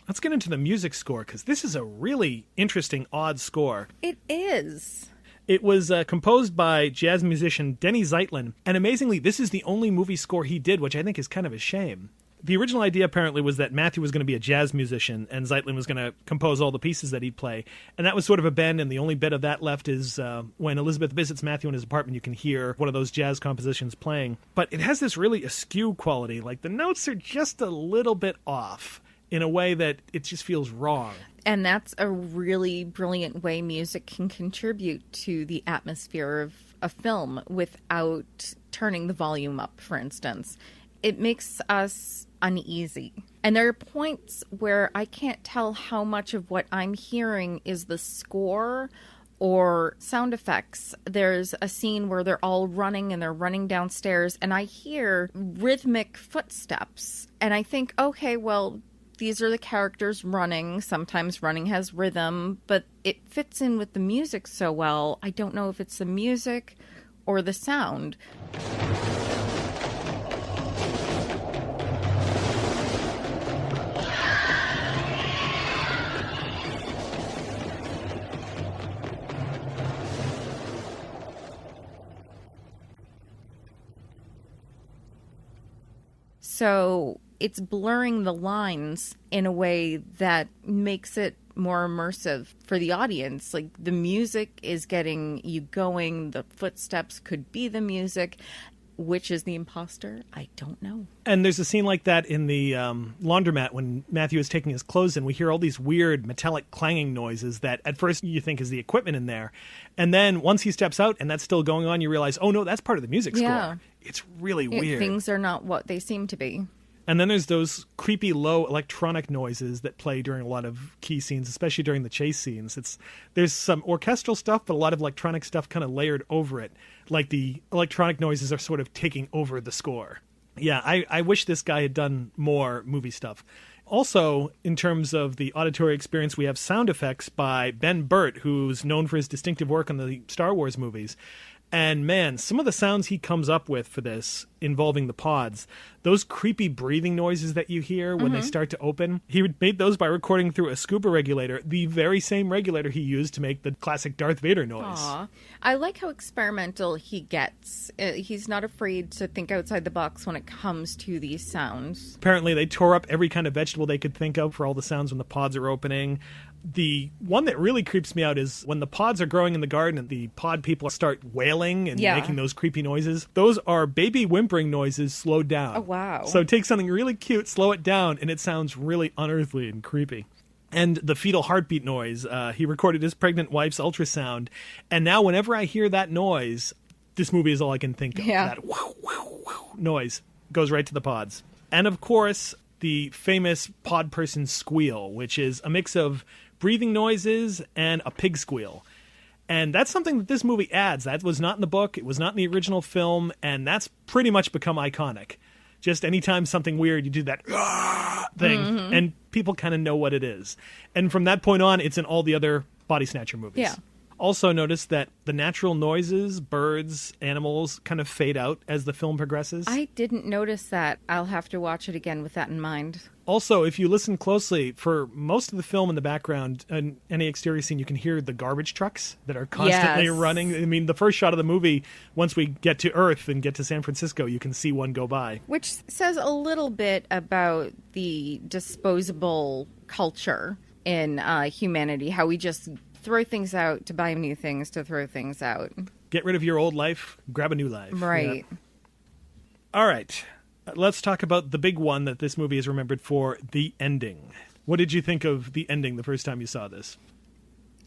Let's get into the music score, because this is a really interesting, odd score. It is. It was composed by jazz musician Denny Zeitlin, and amazingly, this is the only movie score he did, which I think is kind of a shame. The original idea apparently was that Matthew was going to be a jazz musician, and Zeitlin was going to compose all the pieces that he'd play, and that was sort of a bend, and the only bit of that left is when Elizabeth visits Matthew in his apartment, you can hear one of those jazz compositions playing. But it has this really askew quality, like the notes are just a little bit off in a way that it just feels wrong. And that's a really brilliant way music can contribute to the atmosphere of a film without turning the volume up, for instance. It makes us uneasy. And there are points where I can't tell how much of what I'm hearing is the score or sound effects. There's a scene where they're all running and they're running downstairs, and I hear rhythmic footsteps. And I think, okay, well, these are the characters running. Sometimes running has rhythm, but it fits in with the music so well. I don't know if it's the music or the sound. So it's blurring the lines in a way that makes it more immersive for the audience. Like, the music is getting you going. The footsteps could be the music. Which is the imposter? I don't know. And there's a scene like that in the laundromat when Matthew is taking his clothes in. We hear all these weird metallic clanging noises that at first you think is the equipment in there. And then once he steps out and that's still going on, you realize, oh no, that's part of the music score. It's really weird. Things are not what they seem to be. And then there's those creepy low electronic noises that play during a lot of key scenes, especially during the chase scenes. There's some orchestral stuff, but a lot of electronic stuff kind of layered over it. Like the electronic noises are sort of taking over the score. Yeah, I wish this guy had done more movie stuff. Also, in terms of the auditory experience, we have sound effects by Ben Burt, who's known for his distinctive work on the Star Wars movies. And man, some of the sounds he comes up with for this involving the pods, those creepy breathing noises that you hear when they start to open, he made those by recording through a scuba regulator, the very same regulator he used to make the classic Darth Vader noise. Aw. I like how experimental he gets. He's not afraid to think outside the box when it comes to these sounds. Apparently they tore up every kind of vegetable they could think of for all the sounds when the pods are opening. The one that really creeps me out is when the pods are growing in the garden and the pod people start wailing and making those creepy noises. Those are baby whimpering noises slowed down. Oh, wow. So take something really cute, slow it down, and it sounds really unearthly and creepy. And the fetal heartbeat noise, he recorded his pregnant wife's ultrasound. And now whenever I hear that noise, this movie is all I can think of. Yeah. That wow, wow, wow noise goes right to the pods. And of course, the famous pod person squeal, which is a mix of breathing noises and a pig squeal. And that's something that this movie adds. That was not in the book. It was not in the original film. And that's pretty much become iconic. Just anytime something weird, you do that thing, and people kind of know what it is. And from that point on, it's in all the other Body Snatcher movies. Yeah. Also notice that the natural noises, birds, animals, kind of fade out as the film progresses. I didn't notice that. I'll have to watch it again with that in mind. Also, if you listen closely, for most of the film in the background, in any exterior scene, you can hear the garbage trucks that are constantly running. I mean, the first shot of the movie, once we get to Earth and get to San Francisco, you can see one go by. Which says a little bit about the disposable culture in humanity, how we just throw things out to buy new things, to throw things out. Get rid of your old life, grab a new life. Right. Yeah. All right. Let's talk about the big one that this movie is remembered for, the ending. What did you think of the ending the first time you saw this?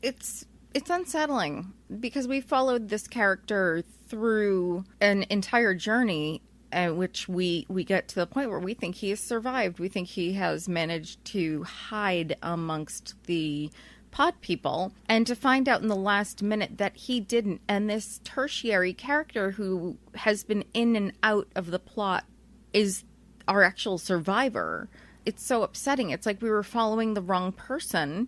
It's unsettling because we followed this character through an entire journey at which we get to the point where we think he has survived. We think he has managed to hide amongst the pod people, and to find out in the last minute that he didn't. And this tertiary character who has been in and out of the plot is our actual survivor. It's so upsetting. It's like we were following the wrong person.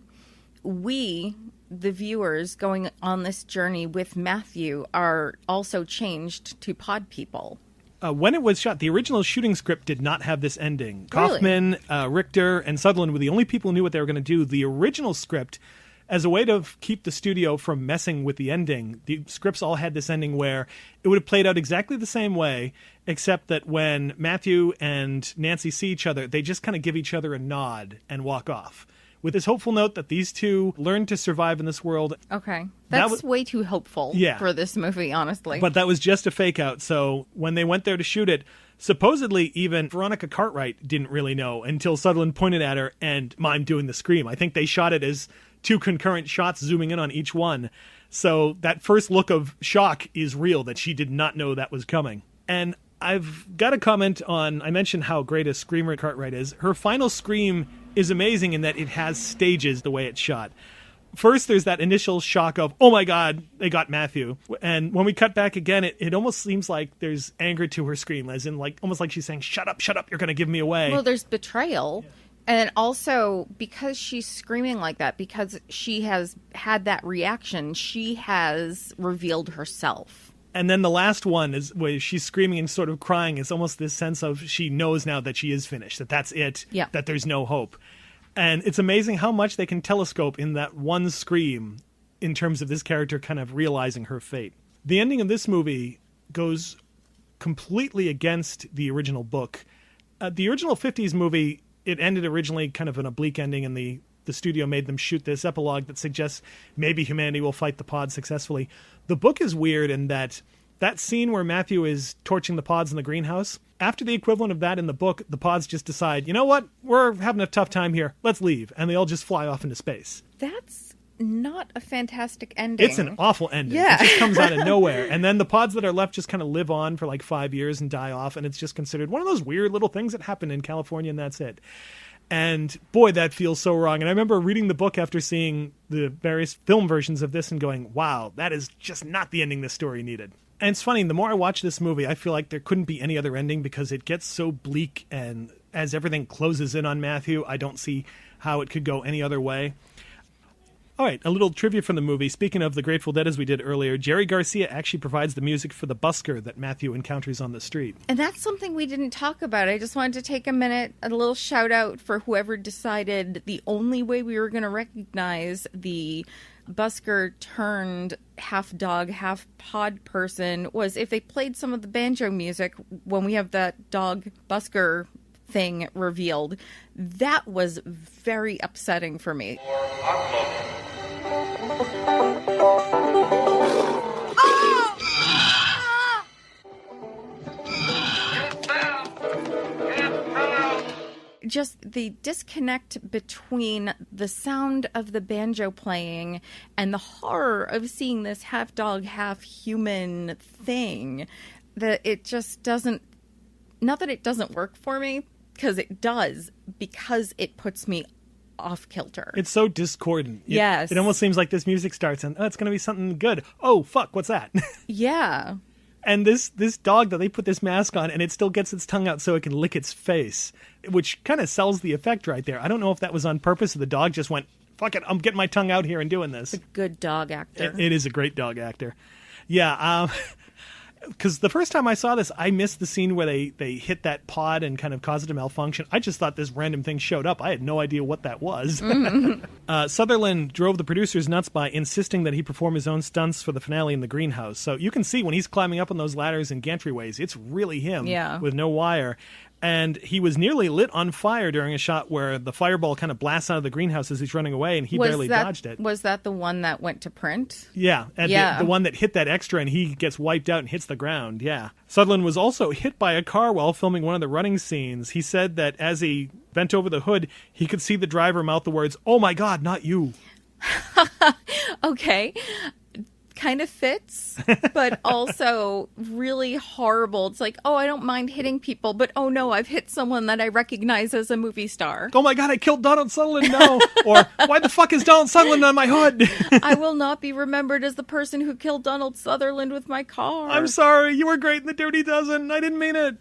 We, the viewers going on this journey with Matthew, are also changed to pod people. When it was shot, the original shooting script did not have this ending. Really? Kaufman, Richter, and Sutherland were the only people who knew what they were going to do. The original script, as a way to keep the studio from messing with the ending, the scripts all had this ending where it would have played out exactly the same way, except that when Matthew and Nancy see each other, they just kind of give each other a nod and walk off, with this hopeful note that these two learn to survive in this world. Okay. That's way too hopeful for this movie, honestly. But that was just a fake out. So when they went there to shoot it, supposedly even Veronica Cartwright didn't really know until Sutherland pointed at her and mimed doing the scream. I think they shot it as two concurrent shots zooming in on each one. So that first look of shock is real, that she did not know that was coming. And I've got to comment on, I mentioned how great a screamer Cartwright is. Her final scream is amazing in that it has stages the way it's shot. First, there's that initial shock of, oh my God, they got Matthew. And when we cut back again, it almost seems like there's anger to her scream, as in like almost like she's saying, shut up, you're going to give me away. Well, there's betrayal. Yeah. And also, because she's screaming like that, because she has had that reaction, she has revealed herself. And then the last one is where she's screaming and sort of crying. It's almost this sense of she knows now that she is finished, that that's it, that there's no hope. And it's amazing how much they can telescope in that one scream in terms of this character kind of realizing her fate. The ending of this movie goes completely against the original book. The original 50s movie, it ended originally kind of an oblique ending, and the studio made them shoot this epilogue that suggests maybe humanity will fight the pods successfully. The book is weird in that scene where Matthew is torching the pods in the greenhouse, after the equivalent of that in the book, the pods just decide, you know what, we're having a tough time here, let's leave, and they all just fly off into space. That's not a fantastic ending. It's an awful ending. Yeah. It just comes out of nowhere. And then the pods that are left just kind of live on for like 5 years and die off, and it's just considered one of those weird little things that happen in California, and that's it. And boy, that feels so wrong. And I remember reading the book after seeing the various film versions of this and going, wow, that is just not the ending this story needed. And it's funny, the more I watch this movie, I feel like there couldn't be any other ending because it gets so bleak, and as everything closes in on Matthew, I don't see how it could go any other way. All right, a little trivia from the movie. Speaking of the Grateful Dead, as we did earlier, Jerry Garcia actually provides the music for the busker that Matthew encounters on the street. And that's something we didn't talk about. I just wanted to take a minute, a little shout out for whoever decided the only way we were going to recognize the busker turned half dog, half pod person was if they played some of the banjo music when we have that dog busker thing revealed. That was very upsetting for me. Just the disconnect between the sound of the banjo playing and the horror of seeing this half dog, half human thing, that it just doesn't, not that it doesn't work for me, because it does, because it puts me off kilter. It's so discordant. Yes. It almost seems like this music starts and, it's going to be something good. Oh, fuck, what's that? Yeah. And this dog that they put this mask on, and it still gets its tongue out so it can lick its face, which kind of sells the effect right there. I don't know if that was on purpose or the dog just went, fuck it, I'm getting my tongue out here and doing this. It's a good dog actor. It is a great dog actor. Yeah, because the first time I saw this, I missed the scene where they hit that pod and kind of caused it to malfunction. I just thought this random thing showed up. I had no idea what that was. Mm-hmm. Sutherland drove the producers nuts by insisting that he perform his own stunts for the finale in the greenhouse. So you can see when he's climbing up on those ladders in gantryways, it's really him with no wire. And he was nearly lit on fire during a shot where the fireball kind of blasts out of the greenhouse as he's running away, and he barely dodged it. Was that the one that went to print? Yeah. And the one that hit that extra and he gets wiped out and hits the ground. Yeah. Sutherland was also hit by a car while filming one of the running scenes. He said that as he bent over the hood, he could see the driver mouth the words, "Oh my God, not you." Okay. Kind of fits, but also really horrible. It's like, oh, I don't mind hitting people, but oh no, I've hit someone that I recognize as a movie star. Oh my God, I killed Donald Sutherland now. Or why the fuck is Donald Sutherland on my hood? I will not be remembered as the person who killed Donald Sutherland with my car. I'm sorry, you were great in The Dirty Dozen. I didn't mean it.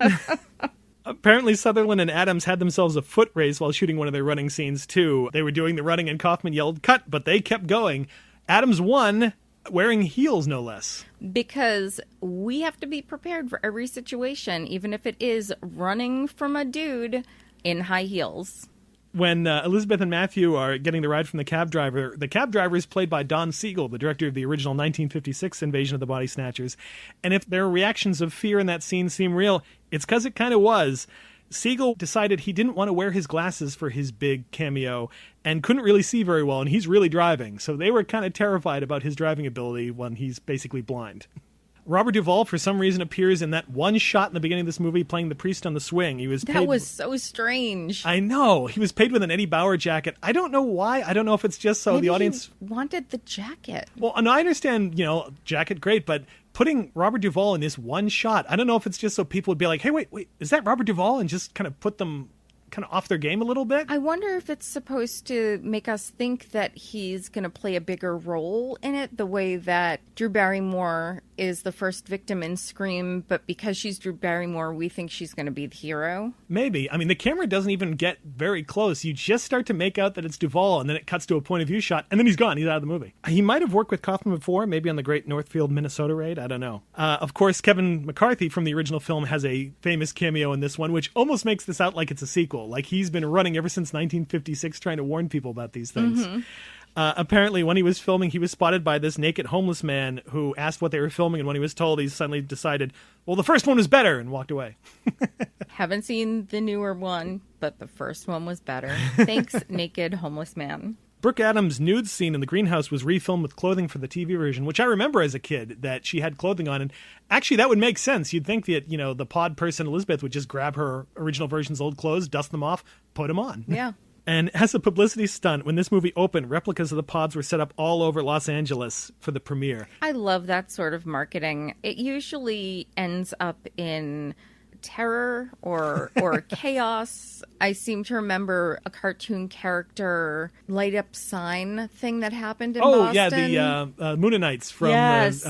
Apparently, Sutherland and Adams had themselves a foot race while shooting one of their running scenes too. They were doing the running and Kaufman yelled, "Cut," but they kept going. Adams won, wearing heels, no less. Because we have to be prepared for every situation, even if it is running from a dude in high heels. When Elizabeth and Matthew are getting the ride from the cab driver is played by Don Siegel, the director of the original 1956 Invasion of the Body Snatchers. And if their reactions of fear in that scene seem real, it's because it kind of was. Siegel decided he didn't want to wear his glasses for his big cameo and couldn't really see very well, and he's really driving. So they were kind of terrified about his driving ability when he's basically blind. Robert Duvall, for some reason, appears in that one shot in the beginning of this movie playing the priest on the swing. That was so strange. I know. He was paid with an Eddie Bauer jacket. I don't know why. I don't know if it's just so Maybe the audience he wanted the jacket. Well, and I understand, jacket, great, but putting Robert Duvall in this one shot, I don't know if it's just so people would be like, hey, wait, is that Robert Duvall? And just kind of put them kind of off their game a little bit. I wonder if it's supposed to make us think that he's going to play a bigger role in it, the way that Drew Barrymore is the first victim in Scream, but because she's Drew Barrymore, we think she's going to be the hero. Maybe. I mean, the camera doesn't even get very close. You just start to make out that it's Duvall, and then it cuts to a point of view shot, and then he's gone. He's out of the movie. He might have worked with Kaufman before, maybe on the Great Northfield, Minnesota raid. I don't know. Of course, Kevin McCarthy from the original film has a famous cameo in this one, which almost makes this out like it's a sequel. Like he's been running ever since 1956 trying to warn people about these things. Mm-hmm. Apparently, when he was filming, he was spotted by this naked homeless man who asked what they were filming, and when he was told, he suddenly decided, well, the first one was better, and walked away. Haven't seen the newer one, but the first one was better. Thanks, naked homeless man. Brooke Adams' nude scene in the greenhouse was refilmed with clothing for the TV version, which I remember as a kid, that she had clothing on. And actually, that would make sense. You'd think that, the pod person, Elizabeth, would just grab her original version's old clothes, dust them off, put them on. Yeah. And as a publicity stunt, when this movie opened, replicas of the pods were set up all over Los Angeles for the premiere. I love that sort of marketing. It usually ends up in terror or chaos. I seem to remember a cartoon character light up sign thing that happened in Boston. Yeah, the Moonanites from yes.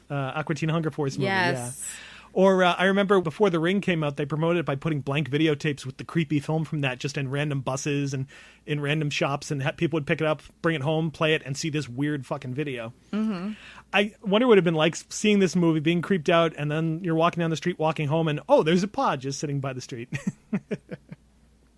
Aqua Teen Hunger Force movie. Yes. Yeah. Or I remember before The Ring came out, they promoted it by putting blank videotapes with the creepy film from that just in random buses and in random shops, and people would pick it up, bring it home, play it, and see this weird fucking video. Mm-hmm. I wonder what it would have been like seeing this movie, being creeped out, and then you're walking down the street, walking home, and oh, there's a pod just sitting by the street.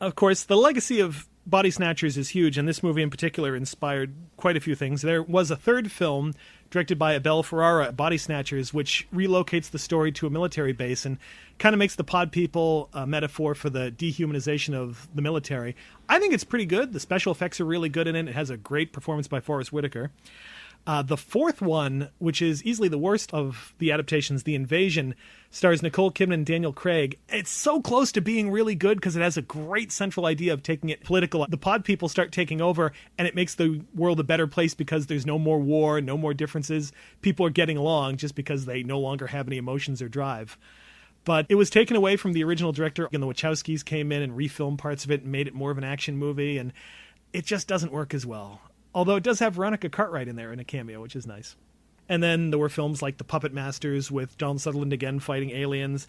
Of course, the legacy of Body Snatchers is huge, and this movie in particular inspired quite a few things. There was a third film directed by Abel Ferrara, Body Snatchers, which relocates the story to a military base and kind of makes the pod people a metaphor for the dehumanization of the military. I think it's pretty good. The special effects are really good in it. It has a great performance by Forrest Whitaker. The fourth one, which is easily the worst of the adaptations, The Invasion, stars Nicole Kidman and Daniel Craig. It's so close to being really good because it has a great central idea of taking it political. The pod people start taking over, and it makes the world a better place because there's no more war, no more differences. People are getting along just because they no longer have any emotions or drive. But it was taken away from the original director, and the Wachowskis came in and refilmed parts of it and made it more of an action movie, and it just doesn't work as well. Although it does have Veronica Cartwright in there in a cameo, which is nice. And then there were films like The Puppet Masters with Donald Sutherland again fighting aliens.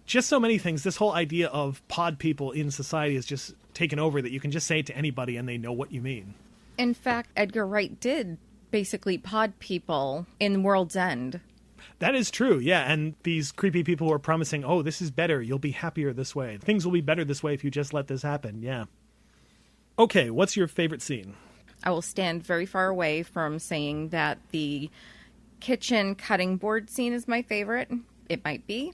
Just so many things. This whole idea of pod people in society is just taken over that you can just say it to anybody and they know what you mean. In fact, Edgar Wright did basically pod people in World's End. That is true, yeah. And these creepy people who are promising, oh, this is better. You'll be happier this way. Things will be better this way if you just let this happen. Yeah. Okay, what's your favorite scene? I will stand very far away from saying that the kitchen cutting board scene is my favorite. It might be.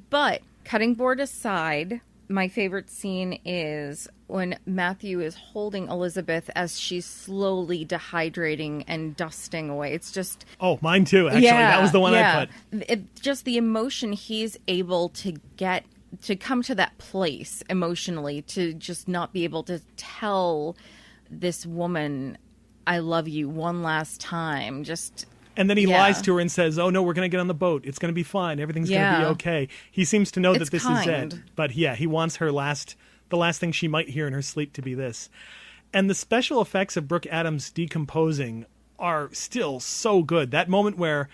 But cutting board aside, my favorite scene is when Matthew is holding Elizabeth as she's slowly dehydrating and dusting away. It's just... Oh, mine too, actually. That was the one I put. Just the emotion he's able to get, to come to that place emotionally, to just not be able to tell this woman, I love you one last time. And then he lies to her and says, oh no, we're going to get on the boat. It's going to be fine. Everything's going to be okay. He seems to know that this is it. But yeah, he wants her the last thing she might hear in her sleep to be this. And the special effects of Brooke Adams decomposing are still so good. That moment where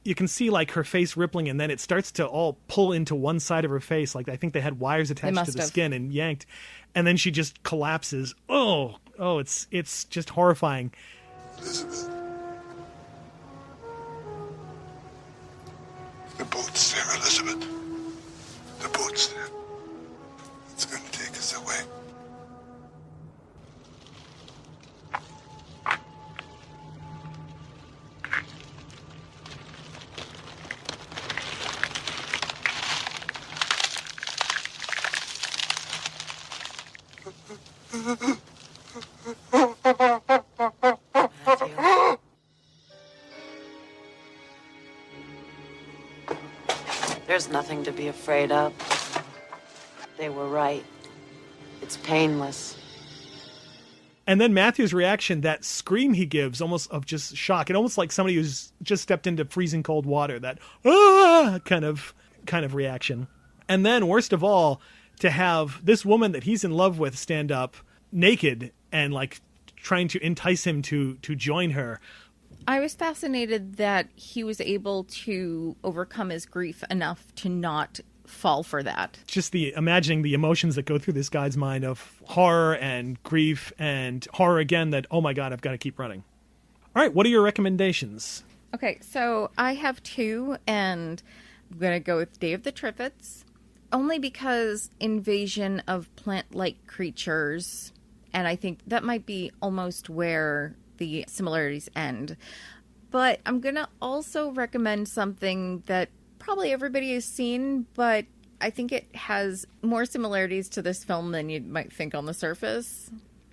you can see like her face rippling and then it starts to all pull into one side of her face. Like I think they had wires attached to the skin and yanked. And then she just collapses. Oh, it's just horrifying. Elizabeth. The boat's there, Elizabeth. The boat's there. It's going to take us away. There's nothing to be afraid of. They were right. It's painless. And then Matthew's reaction, that scream he gives, almost of just shock. It almost like somebody who's just stepped into freezing cold water. That kind of reaction. And then, worst of all, to have this woman that he's in love with stand up naked and like trying to entice him to join her. I was fascinated that he was able to overcome his grief enough to not fall for that. Just imagining the emotions that go through this guy's mind of horror and grief and horror again that, oh my God, I've got to keep running. All right, what are your recommendations? Okay, so I have two, and I'm going to go with Day of the Triffids, only because invasion of plant-like creatures, and I think that might be almost where the similarities end. But I'm going to also recommend something that probably everybody has seen, but I think it has more similarities to this film than you might think on the surface.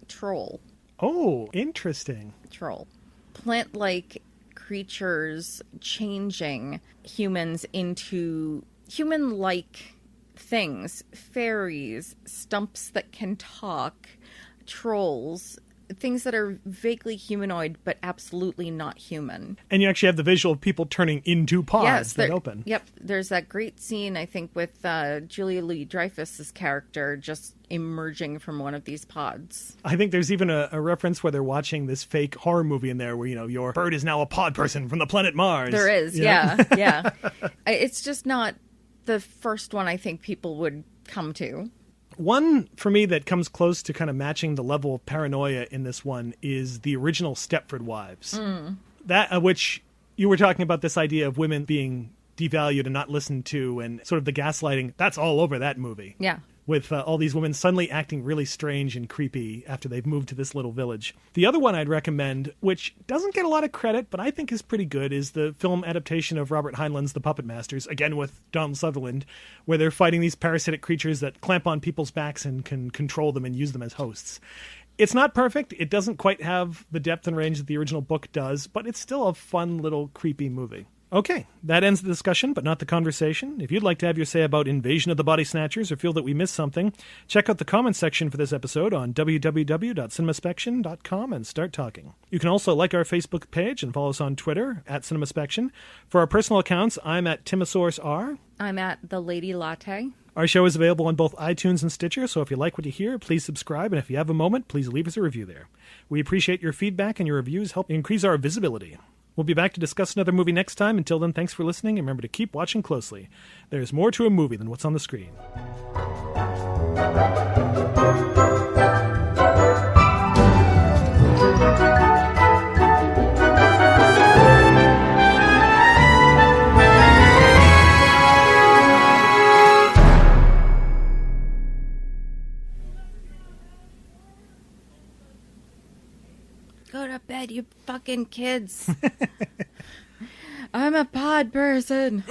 Troll. Oh, interesting. Troll. Plant-like creatures changing humans into human-like things. Fairies, stumps that can talk, trolls, things that are vaguely humanoid but absolutely not human. And you actually have the visual of people turning into pods that open. Yep. There's that great scene, I think, with Julia Louis-Dreyfus's character just emerging from one of these pods. I think there's even a reference where they're watching this fake horror movie in there where, you know, your bird is now a pod person from the planet Mars. There is, yeah. It's just not the first one I think people would come to. One for me that comes close to kind of matching the level of paranoia in this one is the original Stepford Wives. That which you were talking about, this idea of women being devalued and not listened to, and sort of the gaslighting. That's all over that movie. Yeah. With all these women suddenly acting really strange and creepy after they've moved to this little village. The other one I'd recommend, which doesn't get a lot of credit, but I think is pretty good, is the film adaptation of Robert Heinlein's The Puppet Masters, again with Donald Sutherland, where they're fighting these parasitic creatures that clamp on people's backs and can control them and use them as hosts. It's not perfect. It doesn't quite have the depth and range that the original book does, but it's still a fun little creepy movie. Okay, that ends the discussion, but not the conversation. If you'd like to have your say about Invasion of the Body Snatchers or feel that we missed something, check out the comments section for this episode on www.cinemaspection.com and start talking. You can also like our Facebook page and follow us on Twitter at CinemaSpection. For our personal accounts, I'm at TimosaurusR. I'm at The Lady Latte. Our show is available on both iTunes and Stitcher, so if you like what you hear, please subscribe, and if you have a moment, please leave us a review there. We appreciate your feedback, and your reviews help increase our visibility. We'll be back to discuss another movie next time. Until then, thanks for listening, and remember to keep watching closely. There's more to a movie than what's on the screen. Go to bed, you fucking kids. I'm a pod person.